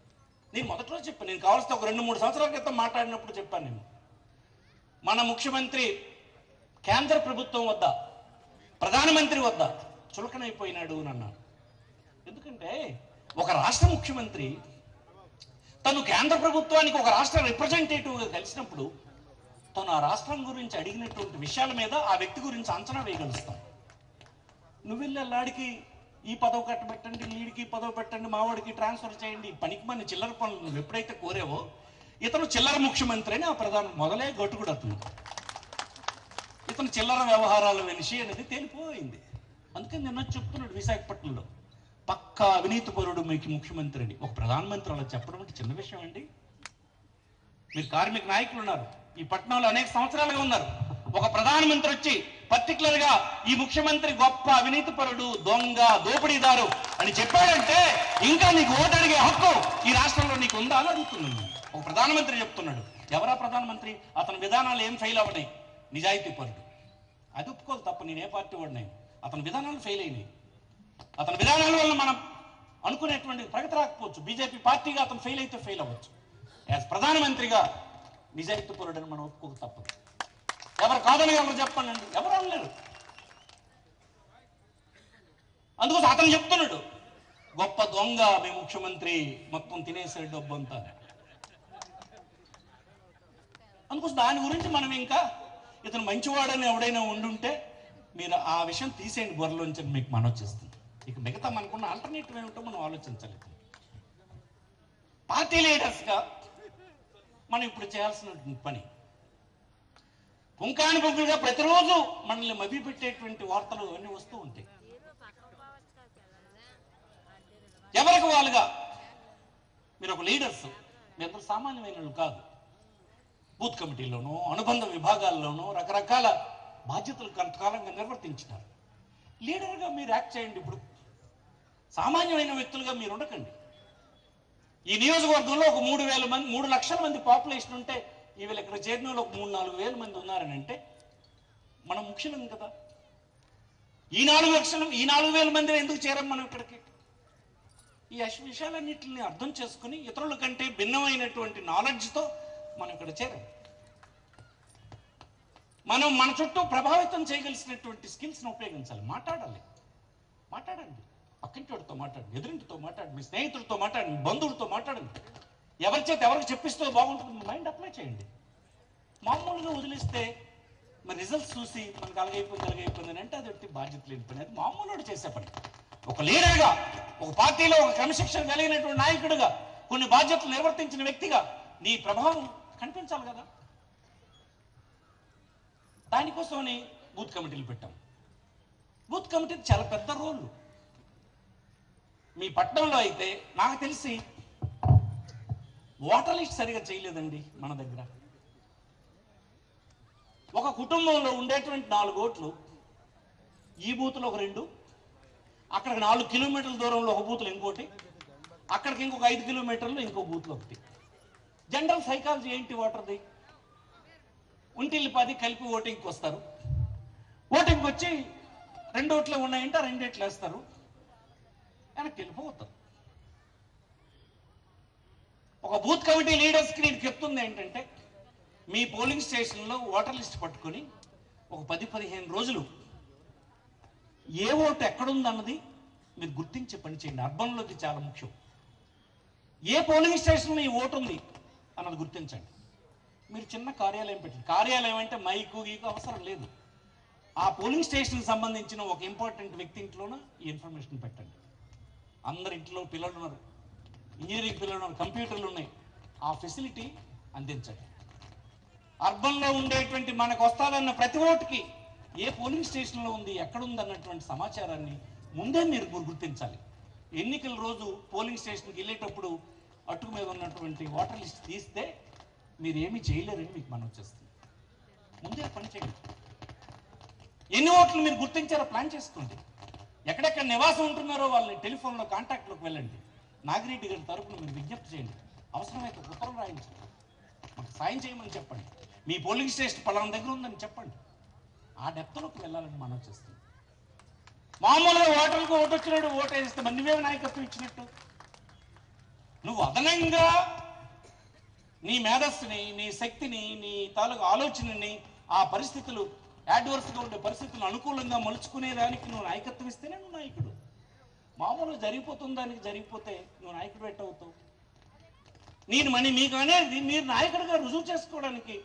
నేను మొదటి రోజు చెప్పాను, నేను కావాల్సిన ఒక 2-3 సంవత్సరాల క్రితం మాట్లాడినప్పుడు చెప్పాను, నేను మన ముఖ్యమంత్రి కేంద్ర ప్రభుత్వం వద్ద, ప్రధానమంత్రి వద్ద చులకనైపోయినాడు అని అన్నాను. ఎందుకంటే ఒక రాష్ట్ర ముఖ్యమంత్రి తను కేంద్ర ప్రభుత్వానికి ఒక రాష్ట్ర రిప్రజెంటేటివ్గా కలిసినప్పుడు తను ఆ రాష్ట్రం గురించి అడిగినటువంటి విషయాల మీద ఆ వ్యక్తి గురించి అంచనా వేయగలుగుతాం. నువ్వు వెళ్ళాడికి ఈ పదవి కట్టబెట్టండి, వీడికి పదవి పెట్టండి, మావాడికి ట్రాన్స్ఫర్ చేయండి, పనికి మన చిల్లర పనులు నువ్వు ఎప్పుడైతే కోరేవో, ఇతను చిల్లర ముఖ్యమంత్రి అని ఆ ప్రధాని మొదలే గట్టుకుడు అతను. ఇతను చిల్లర వ్యవహారాల మనిషి అనేది తేలిపోయింది. అందుకని నిన్న చెప్తున్నాడు విశాఖపట్నంలో పక్కా అవినీతిపరుడు మీకు ముఖ్యమంత్రి అని. ఒక ప్రధానమంత్రి అలా చెప్పడం అంటే చిన్న విషయం అండి? మీరు కార్మిక నాయకులు ఉన్నారు, ఈ పట్టణంలో అనేక సంవత్సరాలుగా ఉన్నారు. ఒక ప్రధానమంత్రి వచ్చి పర్టికులర్ గా ఈ ముఖ్యమంత్రి గొప్ప అవినీతిపరుడు, దొంగ, దోపిడీదారు అని చెప్పాడంటే ఇంకా నీకు ఓటు అడిగే హక్కు ఈ రాష్ట్రంలో నీకు ఉందా అని అడుగుతున్నాను. ఒక ప్రధానమంత్రి చెప్తున్నాడు. ఎవరా ప్రధానమంత్రి? అతని విధానాలు ఏం ఫెయిల్ అవ్వనాయి, నిజాయితీపరుడు, అది ఒప్పుకోదు తప్ప. నేను ఏ పార్టీ వాడినాయి, అతని విధానాలు ఫెయిల్ అయినాయి. అతని విధానాల వల్ల మనం అనుకునేటువంటి ప్రగతి రాకపోవచ్చు. బీజేపీ పార్టీగా అతను ఫెయిల్ అయితే ఫెయిల్ అవ్వచ్చు. యాజ్ ప్రధానమంత్రిగా నిజాయితీపరుడని మనం ఒప్పుకోక తప్పదు. ఎవరు కాదని ఎవరు చెప్పండి, ఎవరు అనలేరు. అందుకోసం అతను చెప్తున్నాడు గొప్ప దొంగ మీ ముఖ్యమంత్రి, మొత్తం తినేసాడు డబ్బు అంతా. అందుకోసం దాని గురించి మనం ఇంకా ఇతను మంచివాడని ఎవడైనా ఉండుంటే మీరు ఆ విషయం తీసేయండి బుర్రలోంచి మీకు మనవి చేస్తుంది. ఇక మిగతా మనకున్న ఆల్టర్నేటివ్ ఏమిటో మనం ఆలోచించాలి. పార్టీ లీడర్స్గా మనం ఇప్పుడు చేయాల్సిన పని, పుంకాని పుంకులుగా ప్రతిరోజు మనల్ని మభ్య పెట్టేటువంటి వార్తలు అన్నీ వస్తూ ఉంటాయి. ఎవరికి వాళ్ళుగా మీరు ఒక లీడర్స్, మీ అందరూ సామాన్యమైన వాళ్ళు కాదు. బూత్ కమిటీలోనూ అనుబంధ విభాగాల్లోనూ రకరకాల బాధ్యతలు కొంతకాలంగా నిర్వర్తించినారు. లీడర్గా మీరు యాక్ట్ చేయండి. ఇప్పుడు సామాన్యమైన వ్యక్తులుగా మీరు ఉండకండి. ఈ నియోజకవర్గంలో ఒక 3,000 మంది, 3 లక్షల మంది పాపులేషన్ ఉంటే ఈవేళ ఇక్కడ చేరిన వాళ్ళు ఒక 3-4 వేల మంది ఉన్నారని అంటే మనం ముఖ్యులం కదా. ఈ 4,000 మంది ఎందుకు చేరం మనం ఇక్కడికి? ఈ విషయాలన్నింటిని అర్థం చేసుకుని ఇతరుల కంటే భిన్నమైనటువంటి నాలెడ్జ్తో మనం ఇక్కడ చేరాం. మనం మన చుట్టూ ప్రభావితం చేయగలిసినటువంటి స్కిల్స్ని ఉపయోగించాలి. మాట్లాడండి, పక్కింటితో మాట్లాడండి, ఎదురింటితో మాట్లాడండి, మీ స్నేహితుడితో మాట్లాడండి, బంధువులతో మాట్లాడండి. ఎవరి చేత ఎవరికి చెప్పిస్తే బాగుంటుంది మైండ్ అప్లై చేయండి. మామూలుగా వదిలిస్తే మరి రిజల్ట్స్ చూసి మనకు అలాగైపోయింది అని అంటే అది బాధ్యత లేని పని. అది మామూలు చేసే పని. ఒక లీడర్గా, ఒక పార్టీలో ఒక క్రమశిక్షణ కలిగినటువంటి నాయకుడిగా, కొన్ని బాధ్యతలు నిర్వర్తించిన వ్యక్తిగా నీ ప్రభావం కనిపించాలి కదా. దానికోసమని బూత్ కమిటీలు పెట్టాం. బూత్ కమిటీ చాలా పెద్ద రోల్. మీ పట్టణంలో అయితే నాకు తెలిసి ఓటర్ లిస్ట్ సరిగా చేయలేదండి మన దగ్గర. ఒక కుటుంబంలో ఉండేటువంటి 4 ఓట్లు, ఈ బూత్లో ఒక 2, అక్కడికి 4 కిలోమీటర్ల దూరంలో ఒక బూత్లో ఇంకోటి, అక్కడికి ఇంకొక 5 కిలోమీటర్లు ఇంకో బూత్లో ఒకటి. జనరల్ సైకాలజీ ఏంటి ఓటర్ది? ఒంటిల్లి 10 కలిపి ఓటింగ్కి వస్తారు. ఓటింగ్కి వచ్చి 2 ఓట్లు ఉన్నాయంటే 2 ఓట్లు వేస్తారు, వెనక్కి వెళ్ళిపోతారు. ఒక బూత్ కమిటీ లీడర్స్కి నేను చెప్తుంది ఏంటంటే, మీ పోలింగ్ స్టేషన్లో ఓటర్ లిస్ట్ పట్టుకొని ఒక 10-15 రోజులు ఏ ఓటు ఎక్కడుందన్నది మీరు గుర్తించి పని చేయండి. అర్బన్లోకి చాలా ముఖ్యం. ఏ పోలింగ్ స్టేషన్లో ఈ ఓటు ఉంది అన్నది గుర్తించండి. మీరు చిన్న కార్యాలయం పెట్టండి. కార్యాలయం అంటే మైకు గీకు అవసరం లేదు. ఆ పోలింగ్ స్టేషన్కి సంబంధించిన ఒక ఇంపార్టెంట్ వ్యక్తి ఇంట్లోనూ ఈ ఇన్ఫర్మేషన్ పెట్టండి. అందరి ఇంట్లో పిల్లలు ఉన్నారు, ఇంజనీరింగ్ పిల్లలు ఉన్నారు, కంప్యూటర్లు ఉన్నాయి. ఆ ఫెసిలిటీ అందించండి. అర్బన్లో ఉండేటువంటి మనకు వస్తాదన్న ప్రతి ఓటుకి ఏ పోలింగ్ స్టేషన్లో ఉంది, ఎక్కడుంది అన్నటువంటి సమాచారాన్ని ముందే మీరు గుర్తించాలి. ఎన్నికల రోజు పోలింగ్ స్టేషన్కి వెళ్ళేటప్పుడు అటుకు మీద ఉన్నటువంటి ఓటర్ లిస్ట్ తీస్తే మీరు ఏమీ చేయలేరని మీకు మనం వచ్చేస్తుంది. ముందే పని చేయండి. ఎన్ని ఓట్లు మీరు గుర్తించారో ప్లాన్ చేసుకోండి. ఎక్కడెక్కడ నివాసం ఉంటున్నారో వాళ్ళని టెలిఫోన్లో కాంటాక్ట్లోకి వెళ్ళండి. నాగిరెడ్డి గారి తరపున మీరు విజ్ఞప్తి చేయండి. అవసరమైతే ఉత్తరం రాయించండి, మాకు సాయం చేయమని చెప్పండి. మీ పోలింగ్ స్టేషన్ పలానా దగ్గర ఉందని చెప్పండి. ఆ డెప్త్లోకి వెళ్ళాలని మనం చేస్తుంది. మామూలుగా ఓటర్లకు ఓటు వచ్చినట్టు ఓటు వేస్తే మరి నువ్వేమి నాయకత్వం ఇచ్చినట్టు? నువ్వు అదనంగా నీ మేధస్సుని, నీ శక్తిని, నీ తాలూకు ఆలోచనని, ఆ పరిస్థితులు యాడ్వర్స్గా ఉండే పరిస్థితులను అనుకూలంగా మలుచుకునేదానికి నువ్వు నాయకత్వం ఇస్తేనే నువ్వు నాయకుడు. మామూలుగా జరిగిపోతుంది దానికి జరిగిపోతే నువ్వు నాయకుడు ఎట్టవుతావు? మీకు అనేది మీరు నాయకుడిగా రుజువు చేసుకోవడానికి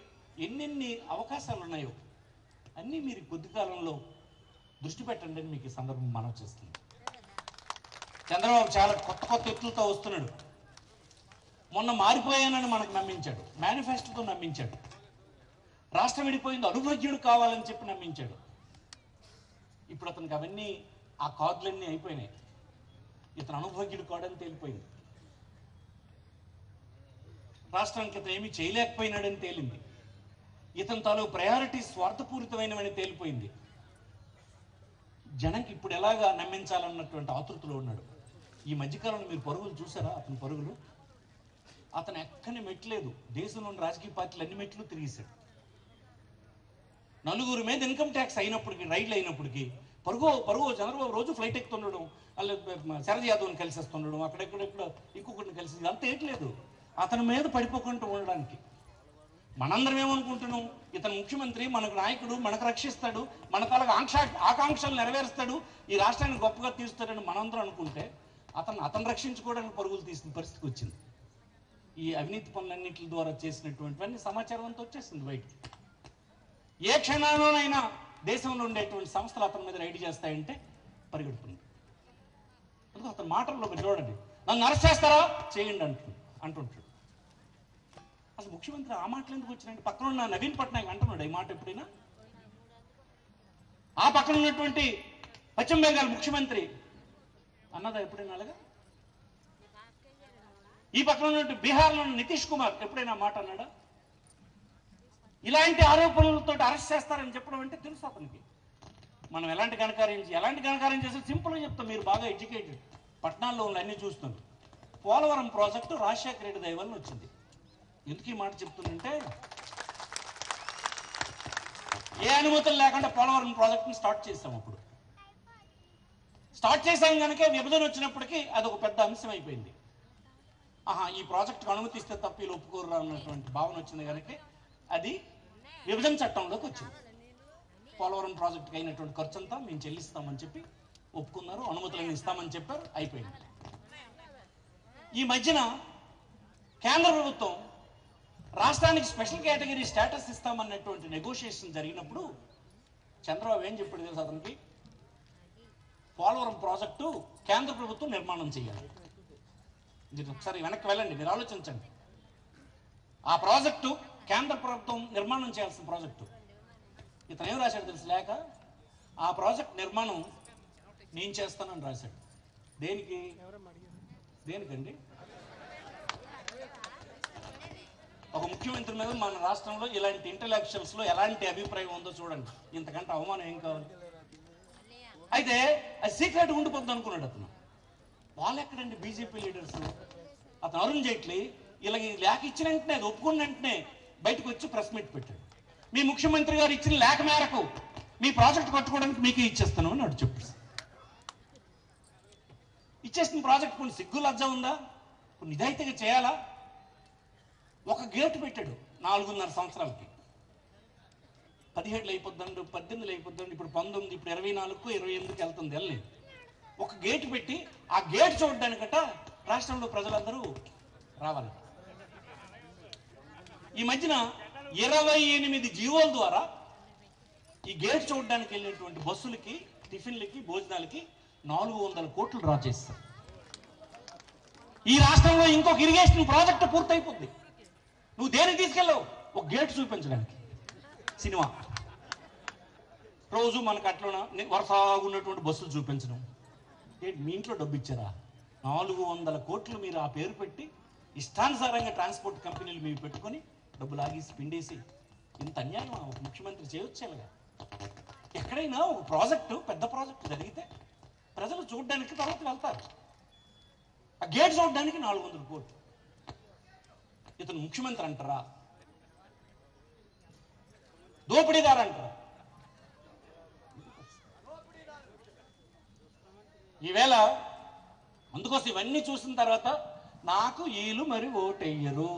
ఎన్నెన్ని అవకాశాలు ఉన్నాయో అన్నీ మీరు కొద్ది కాలంలో దృష్టి పెట్టండి అని మీకు ఈ సందర్భం మనం చేస్తుంది. చంద్రబాబు చాలా కొత్త కొత్త ఎత్తులతో వస్తున్నాడు. మొన్న మారిపోయానని మనకు నమ్మించాడు, మేనిఫెస్టోతో నమ్మించాడు. రాష్ట్రం విడిపోయింది అనుభజ్ఞుడు కావాలని చెప్పి నమ్మించాడు. ఇప్పుడు అతనికి అవన్నీ, ఆ కార్డులన్నీ అయిపోయినాయి. ఇతను అనుభజ్ఞుడు కాడని తేలిపోయింది. రాష్ట్రానికి ఇతను ఏమీ చేయలేకపోయినాడని తేలింది. ఇతని తాలూకు ప్రయారిటీ స్వార్థపూరితమైనవని తేలిపోయింది. జనంకి ఇప్పుడు ఎలాగా నమ్మించాలన్నటువంటి ఆతృతలో ఉన్నాడు. ఈ మధ్యకాలంలో మీరు పరుగులు చూసారా? అతని పరుగులు, అతను ఎక్కని మెట్లేదు. దేశంలోని రాజకీయ పార్టీలు అన్ని మెట్లు తిరిగేశాడు. నలుగురు మీద ఇన్కమ్ ట్యాక్స్ అయినప్పటికీ, రైడ్లు అయినప్పటికీ పరుగు చంద్రబాబు రోజు ఫ్లైట్ ఎక్కుతుండడం, వాళ్ళు శరద్ యాదవ్ని కలిసి వస్తుండడం, అక్కడెక్కడెక్కడ ఇంకొకటిని కలిసి, ఇదంతా ఏట్లేదు అతని మీద పడిపోకుండా ఉండడానికి. మనందరం ఏమనుకుంటున్నాం, ఇతను ముఖ్యమంత్రి, మనకు నాయకుడు, మనకు రక్షిస్తాడు, మన తలకు ఆకాంక్షలు నెరవేరుస్తాడు, ఈ రాష్ట్రాన్ని గొప్పగా తీరుస్తాడని మనందరం అనుకుంటే అతను రక్షించుకోవడానికి పరుగులు తీసిన పరిస్థితికి వచ్చింది. ఈ అవినీతి పనులన్నింటి ద్వారా చేసినటువంటి సమాచారం అంతా వచ్చేసింది బయటికి. ఏ క్షణానైనా దేశంలో ఉండేటువంటి సంస్థలు అతని మీద రైడ్ చేస్తాయంటే పరిగెడుతుంది. అతని మాటల్లో మీరు చూడండి, నన్ను అరెస్ట్ చేస్తారా చేయండి అంటుంటాడు. అసలు ముఖ్యమంత్రి ఆ మాటలు ఎందుకు వచ్చినాయంటే, పక్కన ఉన్న నవీన్ పట్నాయక్ అంటున్నాడు ఈ మాట ఎప్పుడైనా? ఆ పక్కన ఉన్నటువంటి పశ్చిమ బెంగాల్ ముఖ్యమంత్రి అన్నదా ఎప్పుడైనా అలాగా? ఈ పక్కన ఉన్నటువంటి బీహార్లో నితీష్ కుమార్ ఎప్పుడైనా మాట అన్నాడా? ఇలాంటి ఆరోపణలతో అరెస్ట్ చేస్తారని చెప్పడం అంటే తెలుసు అతనికి మనం ఎలాంటి ఘనకార్యం చేసి సింపుల్గా చెప్తాం. మీరు బాగా ఎడ్యుకేటెడ్, పట్టణాల్లో ఉన్న అన్ని చూస్తున్నారు. పోలవరం ప్రాజెక్టు రాజశేఖర రెడ్డి దయ వల్ల వచ్చింది. ఎందుకు ఈ మాట చెప్తుందంటే, ఏ అనుమతులు లేకుండా పోలవరం ప్రాజెక్టుని స్టార్ట్ చేసాం. అప్పుడు స్టార్ట్ చేసాం కనుక విభజన వచ్చినప్పటికీ అదొక పెద్ద అంశం అయిపోయింది. ఈ ప్రాజెక్టుకు అనుమతిస్తే తప్ప వీళ్ళు ఒప్పుకోరు అన్నటువంటి భావన వచ్చింది కనుక అది విభజన చట్టంలోకి వచ్చింది. పోలవరం ప్రాజెక్టుకి అయినటువంటి ఖర్చు అంతా మేము చెల్లిస్తామని చెప్పి ఒప్పుకున్నారు, అనుమతులను ఇస్తామని చెప్పారు, అయిపోయింది. ఈ మధ్యన కేంద్ర ప్రభుత్వం రాష్ట్రానికి స్పెషల్ కేటగిరీ స్టేటస్ ఇస్తామన్నటువంటి నెగోషియేషన్ జరిగినప్పుడు చంద్రబాబు ఏం చెప్పాడు తెలుసు అతనికి? పోలవరం ప్రాజెక్టు కేంద్ర ప్రభుత్వం నిర్మాణం చేయాలి. మీరు ఒకసారి వెనక్కి వెళ్ళండి, మీరు ఆలోచించండి. ఆ ప్రాజెక్టు కేంద్ర ప్రభుత్వం నిర్మాణం చేయాల్సిన ప్రాజెక్టు. ఇతను ఏం రాశాడు తెలుసు లేక, ఆ ప్రాజెక్ట్ నిర్మాణం నేను చేస్తానని రాశాడు. దేనికండి? ఒక ముఖ్యమంత్రి మీద మన రాష్ట్రంలో ఇలాంటి ఇంటలెక్చువల్స్ లో ఎలాంటి అభిప్రాయం ఉందో చూడండి. ఇంతకంటే అవమానం ఏం కావాలి? అయితే అది సీక్రెట్ ఉండిపోద్ది అనుకున్నాడు అతను. వాళ్ళు ఎక్కడండి బీజేపీ లీడర్స్? అతను అరుణ్ జైట్లీ ఇలా లేఖ ఇచ్చిన వెంటనే, అది ఒప్పుకున్న వెంటనే బయటకు వచ్చి ప్రెస్ మీట్ పెట్టాడు. మీ ముఖ్యమంత్రి గారు ఇచ్చిన లేఖ మేరకు మీ ప్రాజెక్ట్ కట్టుకోవడానికి మీకే ఇచ్చేస్తాను అని అడు చెప్పాడు. ఇచ్చేసిన ప్రాజెక్ట్ కొన్ని సిగ్గు లజ్జ ఉందా? కొన్ని నిజాయితీగా చేయాలా? ఒక గేటు పెట్టాడు 4.5 సంవత్సరాలకి. 17 అయిపోద్దండి, 18 అయిపోద్దండి, ఇప్పుడు 19, ఇప్పుడు 24, 28కి వెళ్తుంది. వెళ్ళలేదు. ఒక గేట్ పెట్టి ఆ గేట్ చూడడానికట రాష్ట్రంలో ప్రజలందరూ రావాలి. ఈ మధ్యన 28 జీవోల ద్వారా ఈ గేట్ చూడడానికి వెళ్ళినటువంటి బస్సులకి, టిఫిన్లకి, భోజనాలకి 400 కోట్లు డ్రా చేస్తారు. ఈ రాష్ట్రంలో ఇంకొక ఇరిగేషన్ ప్రాజెక్ట్ పూర్తయిపోద్ది. నువ్వు దేనికి తీసుకెళ్ళావు? ఒక గేట్ చూపించడానికి. సినిమా రోజు మనకు అట్లా వరుసగా ఉన్నటువంటి బస్సులు చూపించడం. ఏంటి మీ ఇంట్లో డబ్బు ఇచ్చారా? 400 కోట్లు మీరు ఆ పేరు పెట్టి ఇష్టానుసారంగా ట్రాన్స్పోర్ట్ కంపెనీలు మీరు పెట్టుకొని డబ్బు లాగేసి పిండేసి ఇంత అన్యాయం ఒక ముఖ్యమంత్రి చేయొచ్చేలాగా. ఎక్కడైనా ఒక ప్రాజెక్టు, పెద్ద ప్రాజెక్టు జరిగితే ప్రజలు చూడడానికి తర్వాత వెళ్తారు. ఆ గేట్ చూడడానికి 400 కోట్లు. ఇతను ముఖ్యమంత్రి అంటారా? దోపిడీదారు అంటారా? ఈవేళ అందుకోసం ఇవన్నీ చూసిన తర్వాత నాకు వీళ్ళు మరి ఓటెయ్యరు,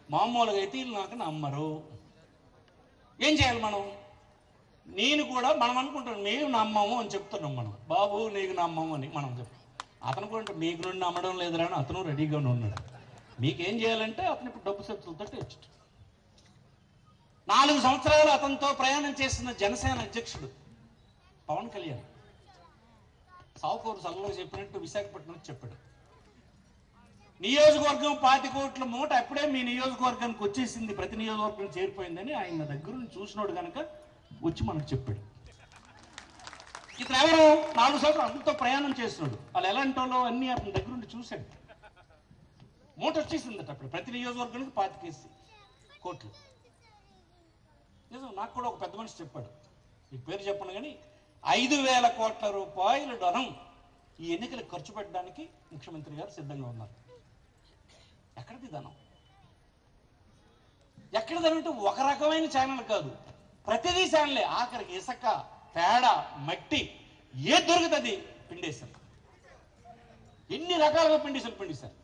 మామూలుగా అయితే వీళ్ళు నాకు నమ్మరు. ఏం చేయాలి మనం? నేను కూడా మనం అనుకుంటాం మేము నమ్మము అని చెప్తున్నాం. మనం బాబు నీకు నమ్మము అని మనం చెప్తాం. అతను కూడా మీకు నుండి నమ్మడం లేదురా అని అతను రెడీగానే ఉన్నాడు. మీకేం చేయాలంటే అతను ఇప్పుడు డబ్బు శక్తులతో తెచ్చు. 4 సంవత్సరాలు అతనితో ప్రయాణం చేసిన జనసేన అధ్యక్షుడు పవన్ కళ్యాణ్ సావుకూరు సభలో చెప్పినట్టు విశాఖపట్నం చెప్పాడు. నియోజకవర్గం 25 కోట్ల మూట అప్పుడే మీ నియోజకవర్గానికి వచ్చేసింది, ప్రతి నియోజకవర్గం చేరిపోయిందని ఆయన దగ్గర నుంచి చూసినోడు కనుక వచ్చి మనకు చెప్పాడు. ఇతను ఎవరు? 4 సంవత్సరాలు అతనితో ప్రయాణం చేస్తున్నాడు. వాళ్ళు ఎలాంటి వాళ్ళు అన్ని అతని దగ్గర నుండి చూశాడు. మూట వచ్చేసిందట అప్పుడు ప్రతి నియోజకవర్గానికి 25 కోట్లు. నిజం, నాకు కూడా ఒక పెద్ద మనిషి చెప్పాడు, ఈ పేరు చెప్పను కానీ 5,000 కోట్ల రూపాయల ధనం ఈ ఎన్నికలకు ఖర్చు పెట్టడానికి ముఖ్యమంత్రి గారు సిద్ధంగా ఉన్నారు. ఎక్కడిది ధనం? ఎక్కడ ధనం అంటే ఒక రకమైన ఛానల్ కాదు, ప్రతిదీ ఛానలే. ఆఖరికి ఇసుక, పేడ, మట్టి ఏది దొరుకుతుంది పిండేశారు. ఎన్ని రకాలుగా పిండేశారు.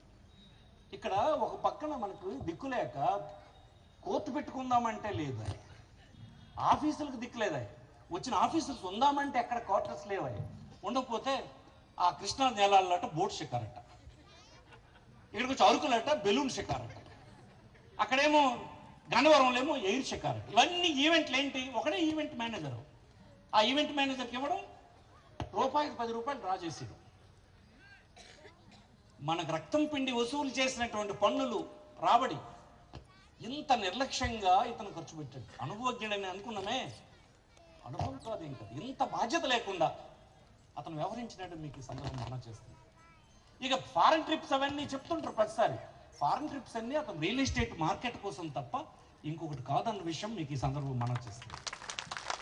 ఇక్కడ ఒక పక్కన మనకు దిక్కులేక కోర్టు పెట్టుకుందామంటే లేదు, ఆఫీసులకు దిక్కులేదా, వచ్చిన ఆఫీసులు ఉందామంటే ఎక్కడ క్వార్టర్స్ లేవా, ఉండకపోతే ఆ కృష్ణా జలాలట బోట్ షికారట, ఇక్కడికి వచ్చి అరకులట బెలూన్ షికారట, అక్కడేమో గన్నవరంలో ఏమో ఎయిర్ షికారట. ఇవన్నీ ఈవెంట్లు ఏంటి? ఒకడే ఈవెంట్ మేనేజరు. ఆ ఈవెంట్ మేనేజర్కి ఇవ్వడం, రూపాయికి 10 రూపాయలు డ్రా చేసేయడం. మనకు రక్తం పిండి వసూలు చేసినటువంటి పన్నులు రాబడి ఇంత నిర్లక్ష్యంగా ఇతను ఖర్చు పెట్టాడు. అనుభవజ్ఞుడని అనుకున్నామే, అనుభవం కాదు ఇంకా. ఇంత బాధ్యత లేకుండా అతను వ్యవహరించినట్టు మీకు ఈ సందర్భం మనం చేస్తుంది. ఇక ఫారెన్ ట్రిప్స్ అవన్నీ చెప్తుంటారు ప్రతిసారి. ఫారెన్ ట్రిప్స్ అన్నీ అతను రియల్ ఎస్టేట్ మార్కెట్ కోసం తప్ప ఇంకొకటి కాదన్న విషయం మీకు ఈ సందర్భం మనం చేస్తుంది.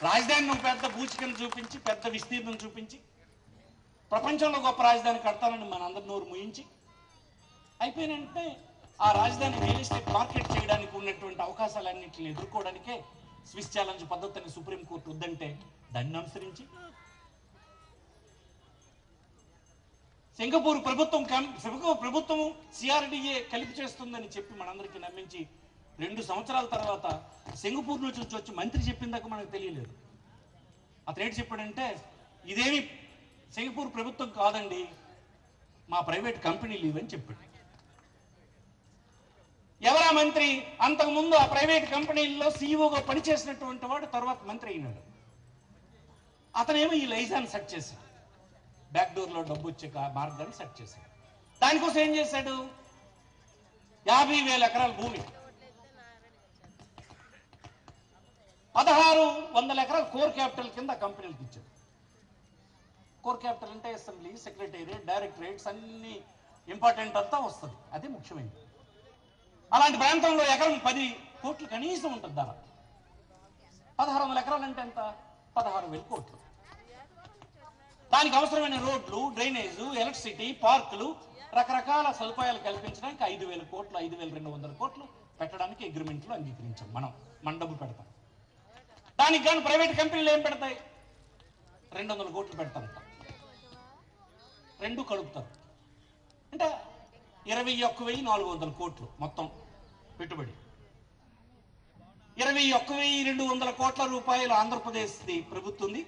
రాజధానిని పెద్ద బూచికను చూపించి, పెద్ద విస్తీర్ణం చూపించి, ప్రపంచంలో గొప్ప రాజధాని కడతానని మనందరి నోరు ముయించి అయిపోయినంటే ఆ రాజధాని రియల్ ఎస్టేట్ మార్కెట్ చేయడానికి ఉన్నటువంటి అవకాశాలన్నింటిని ఎదుర్కోవడానికే స్విస్ ఛాలెంజ్ పద్ధతిని సుప్రీంకోర్టు వద్దంటే దాన్ని అనుసరించి సింగపూర్ ప్రభుత్వం సిఆర్డిఏ కలిపి చేస్తుందని చెప్పి మనందరికీ నమ్మించి 2 సంవత్సరాల తర్వాత సింగపూర్ నుంచి వచ్చి మంత్రి చెప్పిందాక మనకు తెలియలేదు. అతను ఏంటి చెప్పాడంటే, ఇదేమి సింగపూర్ ప్రభుత్వం కాదండి, మా ప్రైవేట్ కంపెనీలు ఇవని చెప్పాడు. ఎవరా మంత్రి? అంతకుముందు ఆ ప్రైవేట్ కంపెనీల్లో సీఈఓగా పనిచేసినటువంటి వాడు తర్వాత మంత్రి అయినాడు. అతనేమో ఈ లైజాన్ని సెట్ చేశాడు, బ్యాక్ డోర్లో డబ్బు వచ్చే మార్గాన్ని సెట్ చేశాడు. దానికోసం ఏం చేశాడు? 50,000 ఎకరాల భూమి, 1,600 ఎకరాల కోర్ క్యాపిటల్ కింద కంపెనీలకు ఇచ్చాడు. కోర్ క్యాపిటల్ అంటే అసెంబ్లీ, సెక్రటేరియట్, డైరెక్టరేట్స్ అన్ని ఇంపార్టెంట్ అంతా వస్తుంది, అదే ముఖ్యమైనది. అలాంటి ప్రాంతంలో ఎకరం 10 కోట్లు కనీసం ఉంటుంది ధర. 1,600 ఎకరాలు అంటే ఎంత? 16,000 కోట్లు. దానికి అవసరమైన రోడ్లు, డ్రైనేజు, ఎలక్ట్రిసిటీ, పార్కులు, రకరకాల సదుపాయాలు కల్పించడానికి 5,000 కోట్లు, 5,200 కోట్లు పెట్టడానికి అగ్రిమెంట్లు అంగీకరించాం. మన డబ్బు పెడతాం. దానికి కానీ ప్రైవేట్ కంపెనీలు ఏం పెడతాయి? 200 కోట్లు పెడతారంట. 2 కలుపుతారు అంటే 21,400 కోట్లు మొత్తం పెట్టుబడి. 21,200 కోట్ల రూపాయలు ఆంధ్రప్రదేశ్ది ప్రభుత్వంది,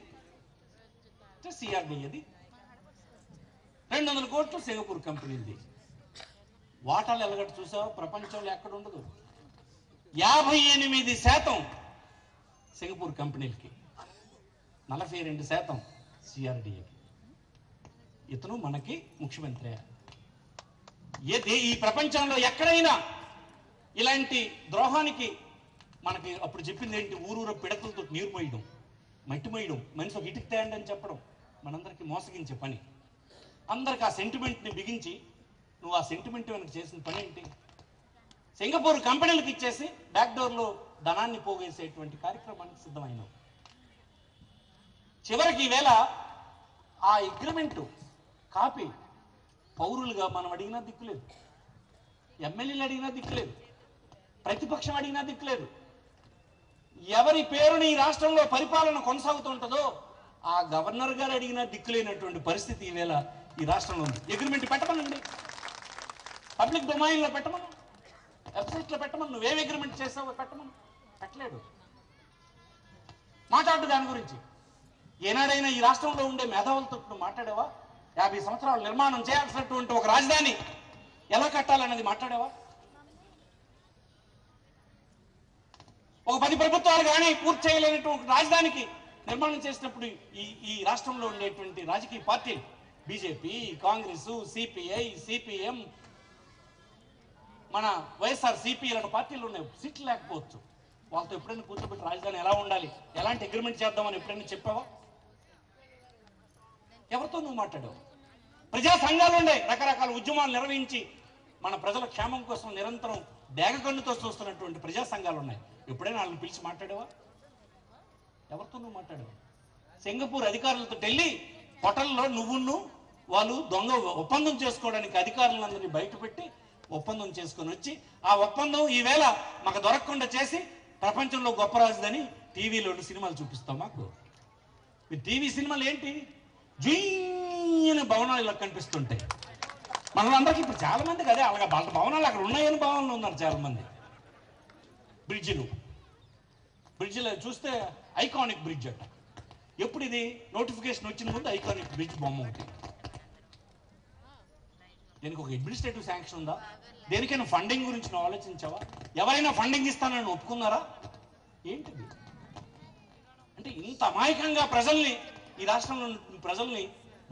సిఆర్డీఏది. 200 కోట్లు సింగపూర్ కంపెనీది. వాటాలు ఎలగట్టు చూసావా? ప్రపంచంలో ఎక్కడ ఉండదు. 58% సింగపూర్ కంపెనీలకి, 42% సిఆర్డీఏకి. ఇతను మనకి ముఖ్యమంత్రి. ఈ ప్రపంచంలో ఎక్కడైనా ఇలాంటి ద్రోహానికి మనకి అప్పుడు చెప్పింది ఏంటి? ఊరూర పిడతలతో నీరు మోయడం, మట్టి మోయడం, మనిషి ఒక ఇటుకు తేండి అని చెప్పడం మనందరికీ మోసగించే పని. అందరికి ఆ సెంటిమెంట్ని బిగించి నువ్వు ఆ సెంటిమెంట్ వెనక చేసిన పని ఏంటి? సింగపూర్ కంపెనీలకు ఇచ్చేసి బ్యాక్డోర్లో ధనాన్ని పోగేసేటువంటి కార్యక్రమానికి సిద్ధమైనావు. చివరికి ఈవేళ ఆ అగ్రిమెంటు కాపీ పౌరులుగా మనం అడిగినా దిక్కులేదు, ఎమ్మెల్యేలు అడిగినా దిక్కులేదు, ప్రతిపక్షం అడిగినా దిక్కులేదు. ఎవరి పేరుని ఈ రాష్ట్రంలో పరిపాలన కొనసాగుతుంటుందో ఆ గవర్నర్ గారు అడిగినా దిక్కులేనటువంటి పరిస్థితి ఈవేళ ఈ రాష్ట్రంలో ఉంది. అగ్రిమెంట్ పెట్టమనండి, పబ్లిక్ డొమైన్లో పెట్టమను, వెబ్సైట్లో పెట్టమను. నువ్వేం అగ్రిమెంట్ చేసావో పెట్టమను. పెట్టలేడు. మాట్లాడు దాని గురించి. ఏనాడైనా ఈ రాష్ట్రంలో ఉండే మేధావులతో మాట్లాడావా? 50 సంవత్సరాలు నిర్మాణం చేయాల్సినటువంటి ఒక రాజధాని ఎలా కట్టాలన్నది మాట్లాడావా? ఒక 10 ప్రభుత్వాలు కానీ పూర్తి చేయలేనటువంటి రాజధానికి నిర్మాణం చేసినప్పుడు ఈ రాష్ట్రంలో ఉండేటువంటి రాజకీయ పార్టీలు, బీజేపీ, కాంగ్రెస్, సిపిఐ, సిపిఎం, మన వైఎస్ఆర్ సిపి ఇలాంటి పార్టీలు ఉన్నాయి. సీట్లు లేకపోవచ్చు. వాళ్ళతో ఎప్పుడైనా కూర్చోబెట్టి రాజధాని ఎలా ఉండాలి, ఎలాంటి అగ్రిమెంట్ చేద్దామని ఎప్పుడైనా చెప్పావా? ఎవరితో నువ్వు మాట్లాడావు? ప్రజా సంఘాలు ఉండే రకరకాల ఉద్యమాలు నిర్వహించి మన ప్రజల క్షేమం కోసం నిరంతరం డేగకన్నుతో చూస్తున్నటువంటి ప్రజా సంఘాలు ఉన్నాయి. ఎప్పుడైనా వాళ్ళని పిలిచి మాట్లాడావా? ఎవరితో నువ్వు మాట్లాడావు? సింగపూర్ అధికారులతో ఢిల్లీ హోటల్లో నువ్వును వాళ్ళు దొంగ ఒప్పందం చేసుకోవడానికి అధికారులందరినీ బయటపెట్టి ఒప్పందం చేసుకొని వచ్చి ఆ ఒప్పందం ఈవేళ మాకు దొరకకుండా చేసి ప్రపంచంలో గొప్ప రాజుదని టీవీలో సినిమాలు చూపిస్తాం. మాకు మీ టీవీ సినిమాలు ఏంటి? జీని భవనాలు ఇలా కనిపిస్తుంటాయి. మనలందరికీ ఇప్పుడు చాలా మందికి అదే అలాగే వాళ్ళ భవనాలు అక్కడ ఉన్నాయని భవనాలు ఉన్నారు చాలా మంది. బ్రిడ్జిలో చూస్తే ఐకానిక్ బ్రిడ్జ్ అట. ఎప్పుడు ఇది నోటిఫికేషన్ వచ్చిన ముందు ఐకానిక్ బ్రిడ్జ్ బొమ్మ ఒకటి. దీనికి ఒక అడ్మినిస్ట్రేటివ్ శాంక్షన్ ఉందా? దేనికైనా ఫండింగ్ గురించి నువ్వు ఆలోచించావా? ఎవరైనా ఫండింగ్ ఇస్తానని ఒప్పుకున్నారా? ఏంటిది? అంటే ఇంత అమాయకంగా ప్రజల్ని, ఈ రాష్ట్రంలో ప్రజల్ని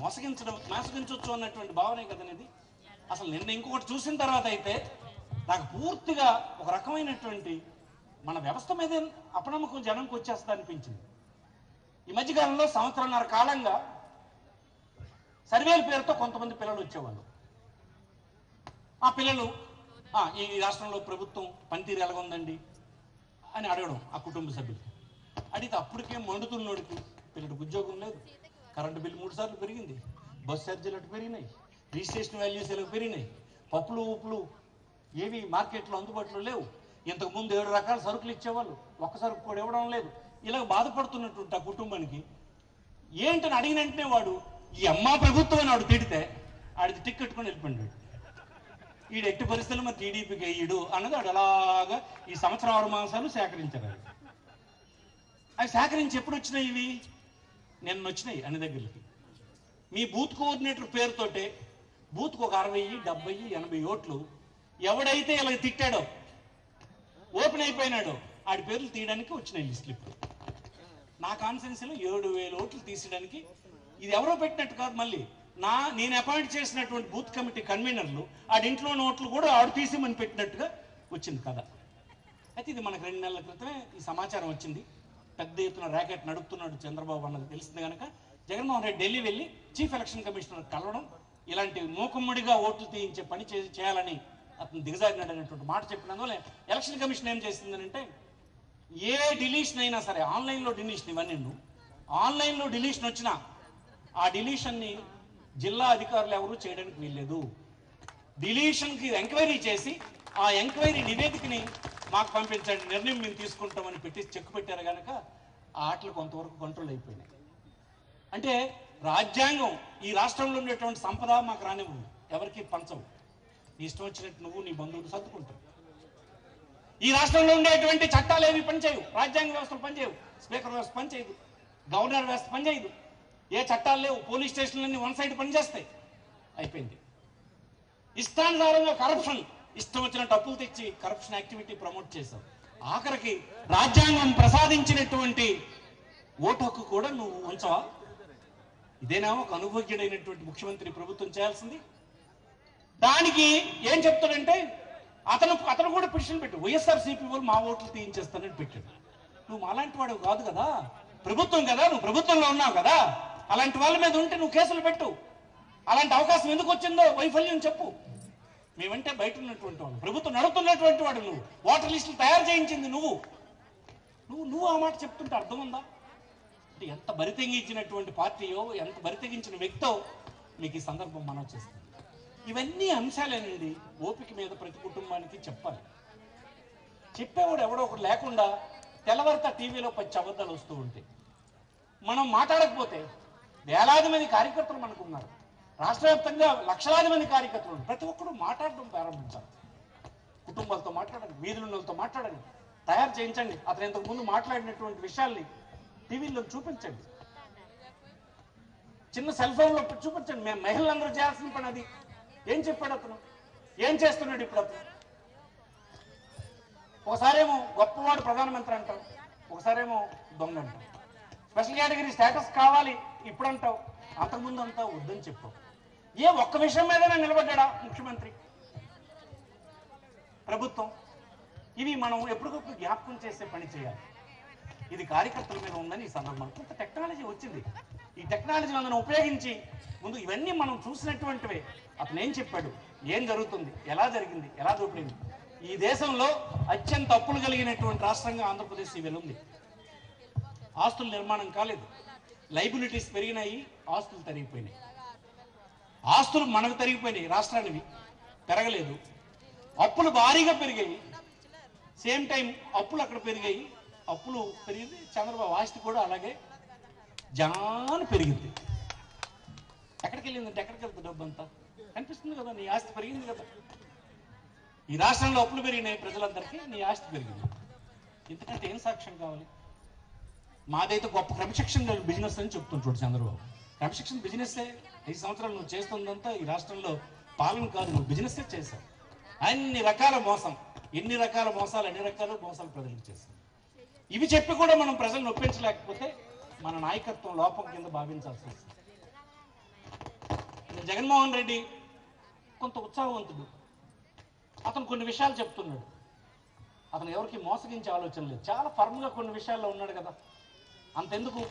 మోసగించవచ్చు అన్నటువంటి భావనే కదనేది. అసలు నిన్న ఇంకొకటి చూసిన తర్వాత అయితే నాకు పూర్తిగా ఒక రకమైనటువంటి మన వ్యవస్థ మీద అపనమ్మకం జనంకి వచ్చేస్తా అనిపించింది. ఈ మధ్యకాలంలో 1.5 సంవత్సరాల కాలంగా సర్వేల పేరుతో కొంతమంది పిల్లలు వచ్చేవాళ్ళు. ఆ పిల్లలు ఈ రాష్ట్రంలో ప్రభుత్వం పనితీరు ఎలాగుందండి అని అడగడం ఆ కుటుంబ సభ్యులు. అడిగితే అప్పటికే మండుతున్నోడికి పిల్లడికి ఉద్యోగం లేదు, కరెంటు బిల్లు 3 సార్లు పెరిగింది, బస్ ఛార్జీలు అటు పెరిగినాయి, రిజిస్ట్రేషన్ వాల్యూస్ ఎలా పెరిగినాయి, పప్పులు ఉప్పులు ఏవి మార్కెట్లో అందుబాటులో లేవు, ఇంతకుముందు 7 రకాల సరుకులు ఇచ్చేవాళ్ళు, ఒక్క సరుకు కూడా ఇవ్వడం లేదు. ఇలా బాధపడుతున్నటువంటి ఆ కుటుంబానికి ఏంటని అడిగిన వెంటనే వాడు ఈ అమ్మా ప్రభుత్వం అని వాడు తిడితే ఆడిది టిక్కెట్టుకొని వెళ్ళిపోయాడు. ఈడు ఎట్టి పరిస్థితులు మరి టీడీపీకి వేయడు అన్నది వాడు అలాగా ఈ 1 సంవత్సరం 6 మాసాలు సేకరించారు. అవి సేకరించి ఎప్పుడు వచ్చినాయి? ఇవి నిన్న వచ్చినాయి అన్ని దగ్గరికి. మీ బూత్ కోఆర్డినేటర్ పేరుతోటే బూత్కు ఒక 60, 70, 80 ఓట్లు ఎవడైతే ఇలా తిట్టాడో ఓపెన్ అయిపోయినాడో ఆడి పేర్లు తీయడానికి వచ్చినాయి స్లిప్. నా కాన్ఫరెన్స్లో 7,000 ఓట్లు తీసేయడానికి. ఇది ఎవరో పెట్టినట్టు కాదు, మళ్ళీ నేను అపాయింట్ చేసినటువంటి బూత్ కమిటీ కన్వీనర్లు ఆడింట్లో నోట్లు కూడా ఆడు తీసేమని పెట్టినట్టుగా వచ్చింది కదా. అయితే ఇది మనకు 2 నెలల క్రితమే ఈ సమాచారం వచ్చింది. పెద్ద ఎత్తున ర్యాకెట్ నడుపుతున్నాడు చంద్రబాబు అన్నది తెలిసింది కనుక జగన్మోహన్ రెడ్డి ఢిల్లీ వెళ్ళి చీఫ్ ఎలక్షన్ కమిషనర్ కలవడం, ఇలాంటి మూకుమ్మడిగా ఓట్లు తీయించే పని చేయాలని అతను దిగజారినాడు అనేటువంటి మాట చెప్పినందువల్ల ఎలక్షన్ కమిషన్ ఏం చేసిందనంటే ఏ డిలీషన్ అయినా సరే, ఆన్లైన్లో డిలీషన్, ఇవన్నీ ఆన్లైన్లో డిలీషన్ వచ్చినా ఆ డిలీషన్ని జిల్లా అధికారులు ఎవరు చేయడానికి వీల్లేదు. డిలీషన్కి ఎంక్వైరీ చేసి ఆ ఎంక్వైరీ నివేదికని మాకు పంపించండి, నిర్ణయం మేము తీసుకుంటామని పెట్టి చెక్ పెట్టారు కనుక ఆ ఆటలు కొంతవరకు కంట్రోల్ అయిపోయినాయి. అంటే రాజ్యాంగం ఈ రాష్ట్రంలో ఉండేటువంటి సంపద మాకు రానివ్వు, ఎవరికి పంచవు, నీ ఇష్టం వచ్చినట్టు నువ్వు నీ బంధువులు సర్దుకుంటావు. ఈ రాష్ట్రంలో ఉండేటువంటి చట్టాలు ఏవి పనిచేయవు, రాజ్యాంగ వ్యవస్థలు పనిచేయవు, స్పీకర్ వ్యవస్థ పనిచేయదు, గవర్నర్ వ్యవస్థ పనిచేయదు, ఏ చట్టాలు లేవు, పోలీస్ స్టేషన్లన్నీ వన్ సైడ్ పనిచేస్తాయి. అయిపోయింది. ఇష్టానుసారంగా కరప్షన్, ఇష్టం వచ్చినట్టు అప్పులు తెచ్చి కరప్షన్ యాక్టివిటీ ప్రమోట్ చేశావు. ఆఖరికి రాజ్యాంగం ప్రసాదించినటువంటి ఓటు హక్కు కూడా నువ్వు ఉంచవా? ఇదేనా ఒక అనుభవజ్ఞుడైనటువంటి ముఖ్యమంత్రి ప్రభుత్వం చేయాల్సింది? దానికి ఏం చెప్తాడంటే అతను కూడా పిటిషన్ పెట్టు, వైఎస్ఆర్సీపీ వాళ్ళు మా ఓట్లు తీయించేస్తానని పెట్టాడు. నువ్వు మాలాంటి వాడు కాదు కదా, ప్రభుత్వం కదా, నువ్వు ప్రభుత్వంలో ఉన్నావు కదా, అలాంటి వాళ్ళ మీద ఉంటే నువ్వు కేసులు పెట్టు. అలాంటి అవకాశం ఎందుకు వచ్చిందో వైఫల్యం చెప్పు. మేమంటే బయట ఉన్నటువంటి వాడు, ప్రభుత్వం నడుపుతున్నటువంటి వాడు, నువ్వు ఓటర్ లిస్టులు తయారు చేయించింది నువ్వు నువ్వు ఆ మాట చెప్తుంటే అర్థం ఉందా? అంటే ఎంత బరితెగించినటువంటి పార్టీయో, ఎంత బరితెగించిన వ్యక్తో మీకు ఈ సందర్భం మనం చేస్తుంది. ఇవన్నీ అంశాలేనండి ఓపిక మీద ప్రతి కుటుంబానికి చెప్పాలి. చెప్పేవాడు ఎవడో ఒకటి లేకుండా తెల్లవారిత టీవీలో 10 అబద్ధాలు వస్తూ ఉంటాయి. మనం మాట్లాడకపోతే వేలాది మంది కార్యకర్తలు మనకు ఉన్నారు, రాష్ట్ర వ్యాప్తంగా లక్షలాది మంది కార్యకర్తలు, ప్రతి ఒక్కరు మాట్లాడడం ప్రారంభించాలి. కుటుంబాలతో మాట్లాడండి, వీధులతో మాట్లాడండి, తయారు చేయించండి. అతను ఇంతకు ముందు మాట్లాడినటువంటి విషయాల్ని టీవీలో చూపించండి, చిన్న సెల్ ఫోన్లో చూపించండి. మేము మహిళలందరూ చేయాల్సిన పని అది. ఏం చెప్పాడు అతను, ఏం చేస్తున్నాడు ఇప్పుడు అతను? ఒకసారేమో గొప్పవాడు ప్రధానమంత్రి అంటావు, ఒకసారేమో దొంగ అంటావు. స్పెషల్ కేటగిరీ స్టేటస్ కావాలి ఇప్పుడు అంటావు, అంతకుముందు అంతా వద్దని చెప్పావు. ఏ ఒక్క విషయం మీదనే నిలబడ్డా ముఖ్యమంత్రి, ప్రభుత్వం? ఇవి మనం ఎప్పటికప్పుడు జ్ఞాపకం చేసే పని చేయాలి. ఇది కార్యకర్తల మీద ఉందని ఈ సందర్భంలో కొంత టెక్నాలజీ వచ్చింది. ఈ టెక్నాలజీని మనం ఉపయోగించి ముందు ఇవన్నీ మనం చూసినటువంటివే. అతను ఏం చెప్పాడు, ఏం జరుగుతుంది, ఎలా జరిగింది, ఎలా దోపిడింది. ఈ దేశంలో అత్యంత అప్పులు కలిగినటువంటి రాష్ట్రంగా ఆంధ్రప్రదేశ్ ఇవాళ ఉంది. ఆస్తుల నిర్మాణం కాలేదు, లైబిలిటీస్ పెరిగినాయి, ఆస్తులు తరిగిపోయినాయి. ఆస్తులు మనకు తరిగిపోయినాయి, రాష్ట్రానివి పెరగలేదు. అప్పులు భారీగా పెరిగాయి, సేమ్ టైం అప్పులు అక్కడ పెరిగాయి. అప్పులు పెరిగింది, చంద్రబాబు ఆస్తి కూడా అలాగే జాను పెరిగింది. ఎక్కడికి వెళ్ళిందంటే ఎక్కడికి వెళ్తుంది డబ్బు అంతా? కనిపిస్తుంది కదా, నీ ఆస్తి పెరిగింది కదా. ఈ రాష్ట్రంలో అప్పులు పెరిగినాయి ప్రజలందరికీ, నీ ఆస్తి పెరిగింది. ఇంతకంటే ఏం సాక్ష్యం కావాలి? మాదైతే గొప్ప క్రమశిక్షణ బిజినెస్ అని చెప్తుంటాడు చంద్రబాబు. క్రమశిక్షణ బిజినెస్సే. 5 సంవత్సరాలు నువ్వు చేస్తుందంతా ఈ రాష్ట్రంలో పాలన కాదు, నువ్వు బిజినెస్సే చేశావు. అన్ని రకాల మోసం, ఎన్ని రకాల మోసాలు, అన్ని రకాల మోసాలు ప్రజలకు చేశావు. ఇవి చెప్పి కూడా మనం ప్రజలను ఒప్పించలేకపోతే మన నాయకత్వం లోపం కింద భావించాల్సి వస్తుంది. జగన్మోహన్ రెడ్డి కొంత ఉత్సాహవంతుడు, అతను కొన్ని విషయాలు చెప్తున్నాడు. అతను ఎవరికి మోసగించే ఆలోచన లేదు, చాలా ఫర్మ్గా కొన్ని విషయాల్లో ఉన్నాడు కదా. అంతెందుకు,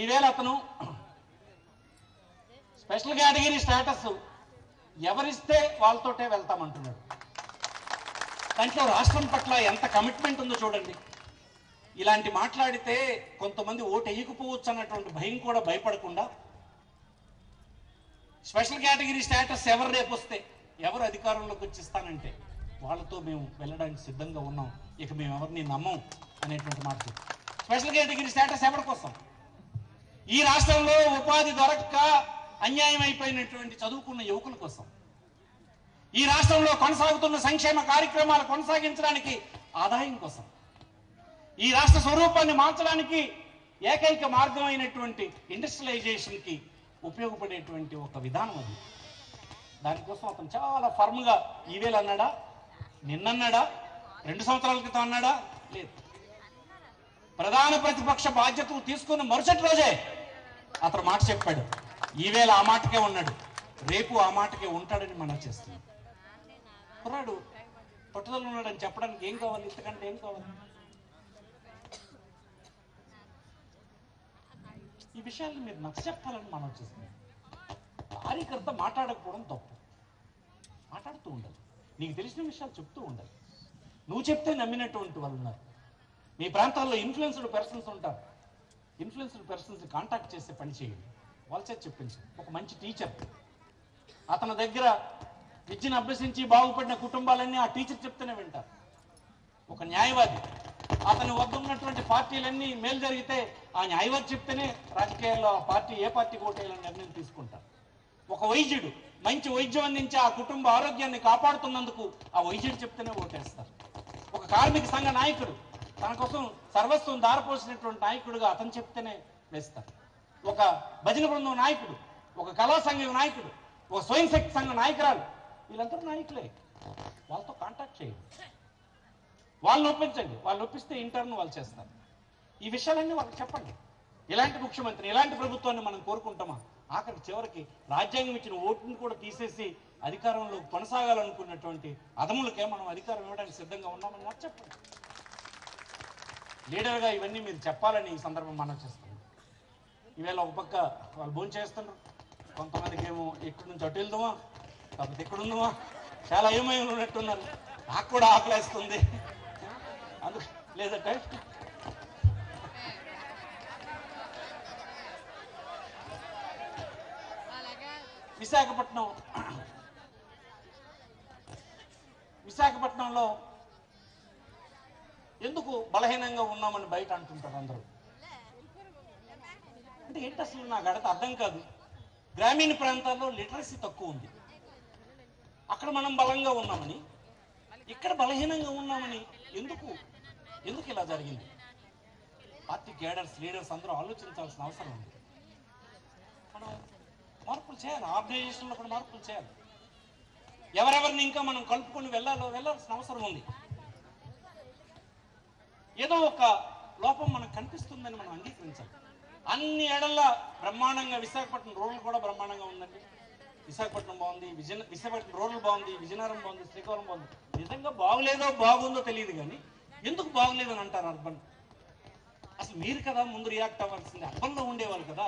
ఈవేళ అతను స్పెషల్ కేటగిరీ స్టేటస్ ఎవరిస్తే వాళ్ళతోటే వెళ్తామంటున్నాడు. దాంట్లో రాష్ట్రం పట్ల ఎంత కమిట్మెంట్ ఉందో చూడండి. ఇలాంటి మాట్లాడితే కొంతమంది ఓటు వేయకపోవచ్చు అన్నటువంటి భయం కూడా భయపడకుండా, స్పెషల్ కేటగిరీ స్టేటస్ ఎవరు రేపు వస్తే, ఎవరు అధికారంలోకి వచ్చిస్తానంటే వాళ్ళతో మేము వెళ్ళడానికి సిద్ధంగా ఉన్నాం, ఇక మేము ఎవరిని నమ్మం అనేటువంటి మాట. స్పెషల్ కేటగిరీ స్టేటస్ ఎవరి కోసం? ఈ రాష్ట్రంలో ఉపాధి దొరక్క అన్యాయం అయిపోయినటువంటి చదువుకున్న యువకుల కోసం, ఈ రాష్ట్రంలో కొనసాగుతున్న సంక్షేమ కార్యక్రమాలు కొనసాగించడానికి ఆదాయం కోసం, ఈ రాష్ట్ర స్వరూపాన్ని మార్చడానికి ఏకైక మార్గం అయినటువంటి ఇండస్ట్రియలైజేషన్కి ఉపయోగపడేటువంటి ఒక విధానం అది. దానికోసం అతను చాలా ఫర్మ్గా ఈవేళ అన్నాడా, నిన్నన్నాడా, 2 సంవత్సరాల క్రితం అన్నాడా? లేదు. ప్రధాన ప్రతిపక్ష బాధ్యతలు తీసుకున్న మరుసటి రోజే అతను మాట చెప్పాడు. ఈవేళ ఆ మాటకే ఉన్నాడు, రేపు ఆ మాటకే ఉంటాడని మనం చేస్తున్నాం. కుర్రాడు పట్టుదల ఉన్నాడని చెప్పడానికి ఏం కావాలి, ఇంతకంటే ఏం కావాలి? ఈ విషయాన్ని మీరు నచ్చ చెప్పాలని మనం చేస్తున్నాం. కార్యకర్త మాట్లాడకపోవడం తప్పు, మాట్లాడుతూ ఉండాలి, నీకు తెలిసిన విషయాలు చెప్తూ ఉండాలి. నువ్వు చెప్తే నమ్మినటువంటి వాళ్ళు ఉన్నారు. మీ ప్రాంతాల్లో ఇన్ఫ్లుయెన్స్డ్ పర్సన్స్ ఉంటారు, ఇన్ఫ్లుయెన్స్డ్ పర్సన్స్ కాంటాక్ట్ చేసే పని చేయండి, వాళ్ళ చేత చెప్పించండి. ఒక మంచి టీచర్, అతని దగ్గర విద్యను అభ్యసించి బాగుపడిన కుటుంబాలన్నీ ఆ టీచర్ చెప్తేనే వింటారు. ఒక న్యాయవాది, అతని వద్ద ఉన్నటువంటి పార్టీలన్నీ మేలు జరిగితే ఆ న్యాయవాది చెప్తేనే రాజకీయాల్లో ఆ పార్టీ ఏ పార్టీ ఓటేయాలని నిర్ణయం తీసుకుంటారు. ఒక వైద్యుడు మంచి వైద్యం అందించి ఆ కుటుంబ ఆరోగ్యాన్ని కాపాడుతున్నందుకు ఆ వైద్యుడు చెప్తేనే ఓటేస్తారు. ఒక కార్మిక సంఘ నాయకుడు తన కోసం సర్వస్వం దారపోసినటువంటి నాయకుడుగా అతను చెప్తేనే వేస్తారు. ఒక భజన బృందం నాయకుడు, ఒక కళా సంఘం నాయకుడు, ఒక స్వయం శక్తి సంఘ నాయకురాలు, వీళ్ళందరూ నాయకులే. వాళ్ళతో కాంటాక్ట్ చేయండి, వాళ్ళని ఒప్పించండి. వాళ్ళు ఒప్పిస్తే ఇంటర్ను వాళ్ళు చేస్తారు. ఈ విషయాలన్నీ వాళ్ళకి చెప్పండి. ఇలాంటి ముఖ్యమంత్రి, ఇలాంటి ప్రభుత్వాన్ని మనం కోరుకుంటామా? ఆఖరి చివరికి రాజ్యాంగం ఇచ్చిన ఓటుని కూడా తీసేసి అధికారంలో కొనసాగాలనుకున్నటువంటి అదములకే మనం అధికారం ఇవ్వడానికి సిద్ధంగా ఉన్నామని నాకు చెప్పండి. లీడర్గా ఇవన్నీ మీరు చెప్పాలని ఈ సందర్భం మనం చేస్తాం. ఈవేళ ఒక పక్క వాళ్ళు భోజనం చేస్తున్నారు, కొంతమందికి ఏమో ఎక్కడి నుంచి అటు వెళ్దామా, కాకపోతే ఎక్కడుందామా, చాలా ఏమైనా ఉన్నట్టున్నారు. నాకు కూడా ఆకలేస్తుంది, అందుకు లేదంటే విశాఖపట్నంలో ఎందుకు బలహీనంగా ఉన్నామని బయట అంటుంటారు అందరూ. అంటే ఏంటి అసలు నాకు అర్థం కాదు. గ్రామీణ ప్రాంతాల్లో లిటరసీ తక్కువ ఉంది, అక్కడ మనం బలంగా ఉన్నామని, ఇక్కడ బలహీనంగా ఉన్నామని ఎందుకు ఇలా జరిగింది? పార్టీ కేడర్స్, లీడర్స్ అందరూ ఆలోచించాల్సిన అవసరం ఉంది. మనం మార్పులు చేయాలి, ఆర్గనైజేషన్లో కూడా మార్పులు చేయాలి. ఎవరెవరిని ఇంకా మనం కలుపుకొని వెళ్ళాల్సిన అవసరం ఉంది. ఏదో ఒక లోపం మనకు కనిపిస్తుందని మనం అంగీకరించాలి. అన్ని ఏడల్లా బ్రహ్మాండంగా విశాఖపట్నం రూరల్ కూడా బ్రహ్మాండంగా ఉందండి. విశాఖపట్నం బాగుంది, విశాఖపట్నం రూరల్ బాగుంది, విజయనగరం బాగుంది, శ్రీకాకుళం బాగుంది. నిజంగా బాగులేదో బాగుందో తెలియదు, కానీ ఎందుకు బాగులేదని అంటారు అర్బన్? అసలు మీరు కదా ముందు రియాక్ట్ అవ్వాల్సింది. అర్బన్లో ఉండేవాళ్ళు కదా,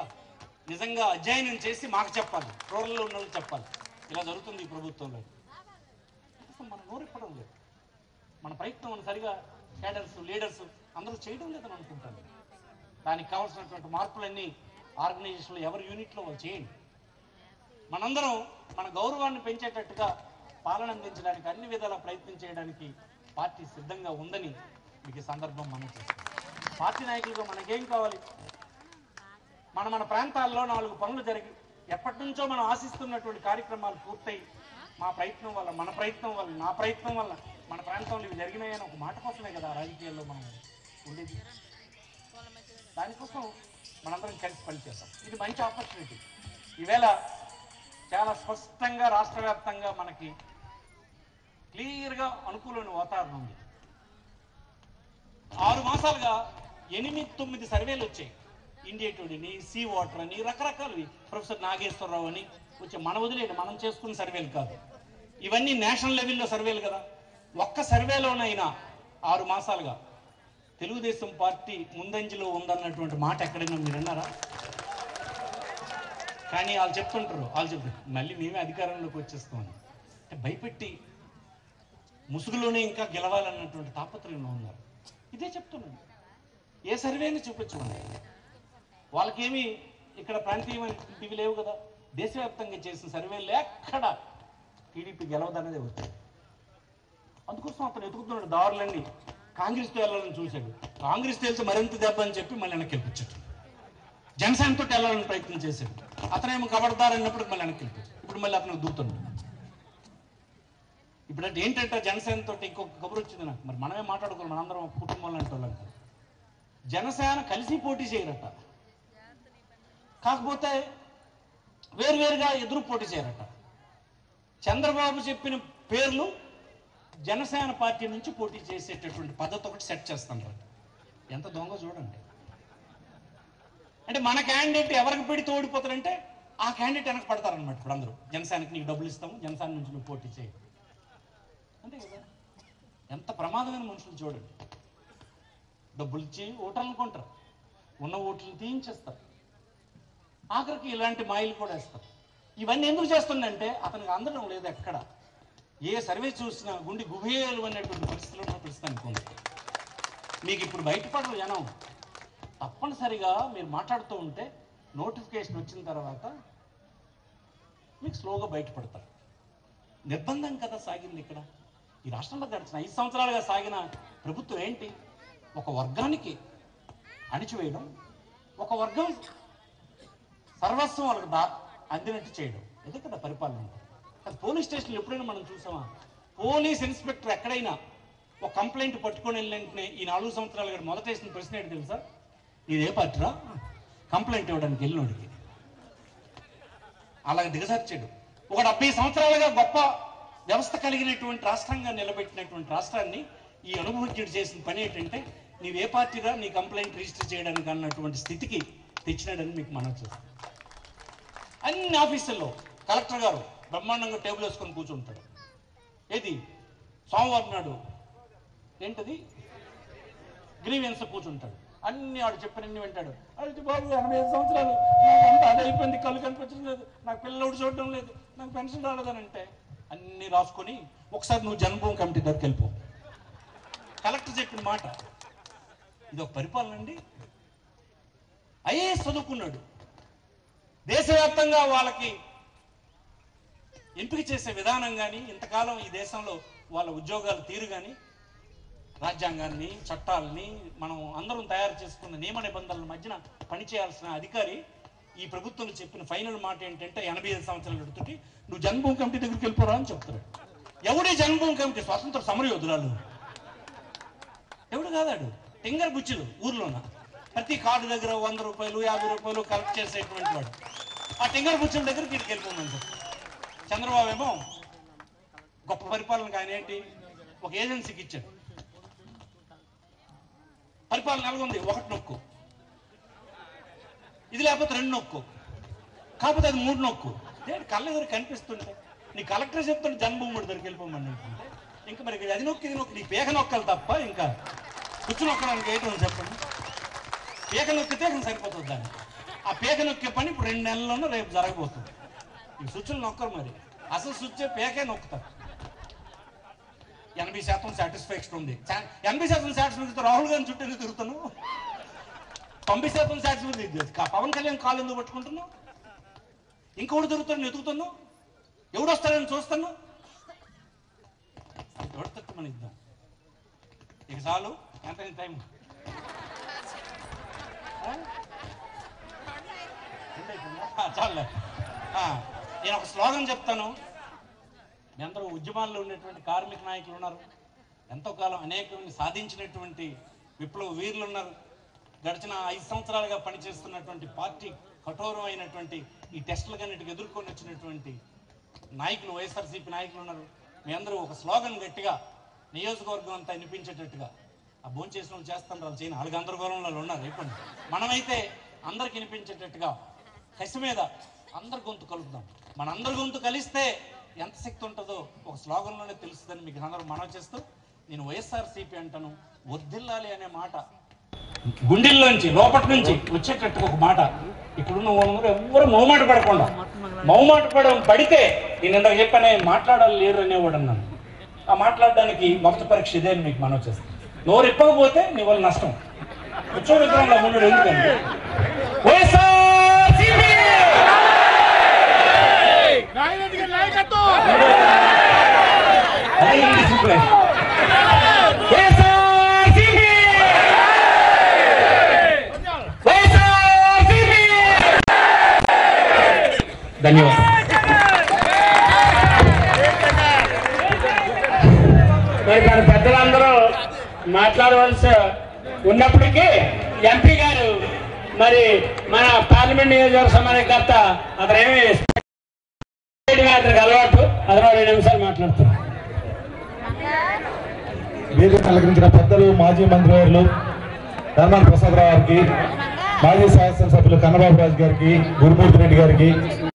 నిజంగా అధ్యయనం చేసి మాకు చెప్పాలి, రూరల్లో ఉన్న వాళ్ళు చెప్పాలి ఇలా జరుగుతుంది ఈ ప్రభుత్వంలో. అసలు మనం నోరిప్పడం లేదు, మన ప్రయత్నం మనం సరిగా కేడర్స్, లీడర్స్ అందరూ చేయడం లేదని అనుకుంటాను. దానికి కావాల్సినటువంటి మార్పులన్నీ ఆర్గనైజేషన్లో ఎవరి యూనిట్లో వాళ్ళు చేయండి. మనందరం మన గౌరవాన్ని పెంచేటట్టుగా పాలన అందించడానికి అన్ని విధాలా ప్రయత్నం చేయడానికి పార్టీ సిద్ధంగా ఉందని మీకు ఈ సందర్భం మనం చేస్తాం. పార్టీ నాయకులుగా మనకేం కావాలి? మన ప్రాంతాల్లో 4 పనులు జరిగి ఎప్పటి నుంచో మనం ఆశిస్తున్నటువంటి కార్యక్రమాలు పూర్తయి మా ప్రయత్నం వల్ల, మన ప్రయత్నం వల్ల, నా ప్రయత్నం వల్ల మన ప్రాంతంలో ఇవి జరిగినాయని ఒక మాట కోసమే కదా రాజకీయాల్లో మనం ఉండేది. దానికోసం మనందరం కలిసి పనిచేస్తాం. ఇది మంచి ఆపర్చునిటీ. ఈవేళ చాలా స్పష్టంగా రాష్ట్ర వ్యాప్తంగా మనకి క్లియర్గా అనుకూలమైన వాతావరణం ఉంది. 6 మాసాలుగా 8-9 సర్వేలు వచ్చాయి. ఇండియా టుడేని, సీ వాటర్ అని, రకరకాలవి, ప్రొఫెసర్ నాగేశ్వరరావు అని వచ్చి మన వదిలేండి, మనం చేసుకున్న సర్వేలు కాదు ఇవన్నీ, నేషనల్ లెవెల్లో సర్వేలు కదా. ఒక్క సర్వేలోనైనా 6 మాసాలుగా తెలుగుదేశం పార్టీ ముందంజలో ఉందన్నటువంటి మాట ఎక్కడైనా మీరు అన్నారా? కానీ వాళ్ళు చెప్తుంటారు మళ్ళీ మేమే అధికారంలోకి వచ్చేస్తామని. అంటే భయపెట్టి ముసుగులోనే ఇంకా గెలవాలన్నటువంటి తాపత్రయంలో ఉన్నారు. ఇదే చెప్తున్నాను. ఏ సర్వేని చూపించుకోండి. వాళ్ళకేమి ఇక్కడ ప్రాంతీయమైనవి లేవు కదా. దేశవ్యాప్తంగా చేసిన సర్వేలు ఎక్కడ టీడీపీ గెలవదనేదే వచ్చాయి. అందుకోసం అతను ఎదుగుతున్నాడు దారులన్నీ. కాంగ్రెస్తో వెళ్ళాలని చూశాడు, కాంగ్రెస్ తెలిసి మరింత దెబ్బ అని చెప్పి మళ్ళీ వెనక్కి వెళ్ళిపించాడు. జనసేనతో వెళ్ళాలని ప్రయత్నం చేశాడు, అతనేమో కబడదారన్నప్పుడు మళ్ళీ వెనక్కి వెళ్ళిపించాడు. ఇప్పుడు మళ్ళీ అతను దూరుతున్నాడు. ఇప్పుడు అంటే ఏంటంటే జనసేనతో ఇంకొక కబురు వచ్చింది నాకు. మరి మనమే మాట్లాడుకోవాలి, మనందరం కుటుంబంలో అంటే వాళ్ళంట. జనసేన కలిసి పోటీ చేయరట, కాకపోతే వేరువేరుగా ఎదురు పోటీ చేయరట. చంద్రబాబు చెప్పిన పేర్లు జనసేన పార్టీ నుంచి పోటీ చేసేటటువంటి పద్ధతి ఒకటి సెట్ చేస్తాను. ఎంత దొంగ చూడండి. అంటే మన క్యాండిడేట్ ఎవరికి పెడితే ఓడిపోతారంటే ఆ క్యాండిడేట్ వెనక పడతారనమాట. ఇప్పుడు అందరూ జనసేనకి నీకు డబ్బులు ఇస్తాము, జనసేన నుంచి నువ్వు పోటీ చేయి అంతే కదా. ఎంత ప్రమాదమైన మనుషులు చూడండి. డబ్బులు ఇచ్చి ఓటర్లు అనుకుంటారు, ఉన్న ఓట్లను తీయించేస్తారు, ఆఖరికి ఇలాంటి మాయలు కూడా వేస్తారు. ఇవన్నీ ఎందుకు చేస్తుందంటే అతనికి అందడం లేదు. ఎక్కడ ఏ సర్వే చూసినా గుండె గుబేలు అనేటువంటి పరిస్థితుల్లో ఉన్న పరిస్థితి అనుకుంది. మీకు ఇప్పుడు బయటపడరు జనం. తప్పనిసరిగా మీరు మాట్లాడుతూ ఉంటే నోటిఫికేషన్ వచ్చిన తర్వాత మీకు స్లోగా బయటపడతారు. నిర్బంధం కదా సాగింది ఇక్కడ. ఈ రాష్ట్రంలో గడిచిన 5 సంవత్సరాలుగా సాగిన ప్రభుత్వం ఏంటి? ఒక వర్గానికి అణిచివేయడం, ఒక వర్గం సర్వస్వం వాళ్ళకి అందినట్టు చేయడం. ఇదే కదా పరిపాలన. అది పోలీస్ స్టేషన్లో ఎప్పుడైనా మనం చూసామా? పోలీస్ ఇన్స్పెక్టర్ ఎక్కడైనా ఒక కంప్లైంట్ పట్టుకొని వెళ్ళిన ఈ 4 సంవత్సరాలు కూడా మొదట వేసిన ప్రశ్న ఏంటి తెలుసా? ఇదే పార్టీరా కంప్లైంట్ ఇవ్వడానికి వెళ్ళినోడికి. అలాగే దిగజార్చాడు. ఒక 70 సంవత్సరాలుగా గొప్ప వ్యవస్థ కలిగినటువంటి రాష్ట్రంగా నిలబెట్టినటువంటి రాష్ట్రాన్ని ఈ అనుభవించుడు చేసిన పని ఏంటంటే, నీవే పార్టీగా నీ కంప్లైంట్ రిజిస్టర్ చేయడానికి అన్నటువంటి స్థితికి తెచ్చినాడని మీకు మనం చూస్తాం. అన్ని ఆఫీసుల్లో కలెక్టర్ గారు బ్రహ్మాండంగా టేబుల్ వేసుకొని కూర్చుంటాడు. ఏది సోమవారం నాడు ఏంటది గ్రీవెన్స్ కూర్చుంటాడు. అన్ని ఆడు చెప్పినన్ని వింటాడు. అయితే బాబు 85 సంవత్సరాలు నాకు అంతా అదే అయిపోయింది, కళ్ళు కనిపించడం లేదు, నాకు పిల్లలు చూడడం లేదు, నాకు పెన్షన్ రాలేదని అంటే అన్ని రాసుకొని ఒకసారి నువ్వు జన్మభూమి కమిటీ దగ్గరికి వెళ్ళిపో. కలెక్టర్ చెప్పిన మాట ఇది ఒక పరిపాలన అండి. ఐఏఎస్ చదువుకున్నాడు. దేశవ్యాప్తంగా వాళ్ళకి ఎంపిక చేసే విధానం కానీ, ఇంతకాలం ఈ దేశంలో వాళ్ళ ఉద్యోగాల తీరు కానీ, రాజ్యాంగాన్ని చట్టాలని మనం అందరం తయారు చేసుకున్న నియమ నిబంధనల మధ్యన పనిచేయాల్సిన అధికారి ఈ ప్రభుత్వం చెప్పిన ఫైనల్ మాట ఏంటంటే 85 సంవత్సరాలు ఎడుతుంటే నువ్వు జన్మభూమి కమిటీ దగ్గరికి వెళ్ళిపోరా అని చెప్తారు. ఎవడే జన్మభూమి కమిటీ? స్వాతంత్ర సమరయోధురాలు. ఎవడు కాదాడు? టింగర్ బుచ్చులు ఊర్లోన ప్రతి కార్డు దగ్గర 100 రూపాయలు 50 రూపాయలు కలెక్ట్ చేసేటువంటి వాడు. ఆ టింగర్ బుచ్చుల దగ్గరికి వీటికి వెళ్ళిపోమని చెప్తారు. చంద్రబాబు ఏమో గొప్ప పరిపాలనకు ఆయన ఏంటి ఒక ఏజెన్సీకి ఇచ్చాడు. పరిపాలన నెలకొంది, 1 నొక్కు, ఇది లేకపోతే 2 నొక్కు, కాకపోతే అది 3 నొక్కు. కళ్ళ ఎదురు కనిపిస్తుంటే నీ కలెక్టర్ చెప్తుంటే జన్మభూమి దగ్గరికి వెళ్ళిపోమని అనుకుంటే ఇంకా మరి అది నొక్కి ఇది నొక్కి నీ పేక నొక్కాలి తప్ప ఇంకా కూర్చు నొక్కడానికి ఏంటో చెప్పండి. పేక నొక్కితే సరిపోతుంది దాన్ని. ఆ పేక నొక్కే పని ఇప్పుడు 2 నెలల్లోనూ రేపు జరగబోతుంది. ఈ స్విచ్లు నొక్కరు, మరి అసలు స్విచ్ పేకే నొక్కుతారు. 80% సాటిస్ఫాక్షన్ ఉంది. 80% సాటిస్ఫాక్షన్ రాహుల్ గాంధీ చుట్టూ ఎందుకు తిరుగుతున్నావు? 90% సాటిస్ఫాక్షన్ పవన్ కళ్యాణ్ కాలు ఎందుకు పట్టుకుంటున్నావు? ఇంకొకటి తిరుగుతాను ఎదుగుతున్నావు. ఎవడు వస్తాడని చూస్తున్నావు. ఎవడు తట్టు మన ఇద్దాం. ఇక చాలు. ఎంత టైం? చాలే. నేను ఒక స్లోగన్ చెప్తాను. మీ అందరూ ఉద్యమాల్లో ఉన్నటువంటి కార్మిక నాయకులు ఉన్నారు. ఎంతో కాలం అనేకమంది సాధించినటువంటి విప్లవ వీరులు ఉన్నారు. గడిచిన 5 సంవత్సరాలుగా పనిచేస్తున్నటువంటి పార్టీ కఠోరమైనటువంటి ఈ టెస్టులకన్నిటికి ఎదుర్కొని వచ్చినటువంటి నాయకులు, వైఎస్ఆర్సీపీ నాయకులు ఉన్నారు. మీ అందరూ ఒక స్లోగన్ గట్టిగా నియోజకవర్గం అంతా వినిపించేటట్టుగా ఆ భోంచేసిన వాళ్ళు చేస్తాను వాళ్ళు చేయని వాళ్ళకి గందరగోళంలో ఉన్నారు. ఇప్పుడు మనమైతే అందరికి వినిపించేటట్టుగా కసి మీద అందరి గొంతు కలుపుదాం. మన అందరి గొంతు కలిస్తే ఎంత శక్తి ఉంటుందో ఒక స్లోగన్లోనే తెలుస్తుందని మీకు అందరూ మనవి చేస్తూ నేను వైఎస్ఆర్సీపీ అంటాను. వర్ధిల్లాలి అనే మాట గుండెల్లోంచి లోపటి నుంచి వచ్చేటట్టుగా ఒక మాట. ఇప్పుడున్న వాళ్ళందరూ ఎవ్వరూ మొహమాట పడకుండా, మొహమాట పడితే నేను ఇందాక చెప్పానే మాట్లాడాలి లేరు అనేవాడు అన్నాను. ఆ మాట్లాడడానికి మొదటి పరీక్ష ఇదే అని మీకు మనవి చేస్తాను. నోరు ఇప్పకపోతే నీ వల్ల నష్టం. ఉత్సవ ఉండడు. ఎందుకంటే వైఎస్ఆర్సీపీ ధన్యవాదాలు. మరి మన పెద్దలందరూ మాట్లాడవలసి ఉన్నప్పటికీ ఎంపీ గారు మరి మన పార్లమెంట్ నియోజకవర్గ సమన్వయకర్త అతనేమి అలవాటు అతను 2 నిమిషాలు మాట్లాడుతున్నారు. వేదిక అలంకరించిన పెద్దలు, మాజీ మంత్రివర్యులు ధర్మాన ప్రసాదరావు గారికి, మాజీ శాసనసభ్యులు కన్నబాబు రాజు గారికి, గురుమూర్తి రెడ్డి గారికి,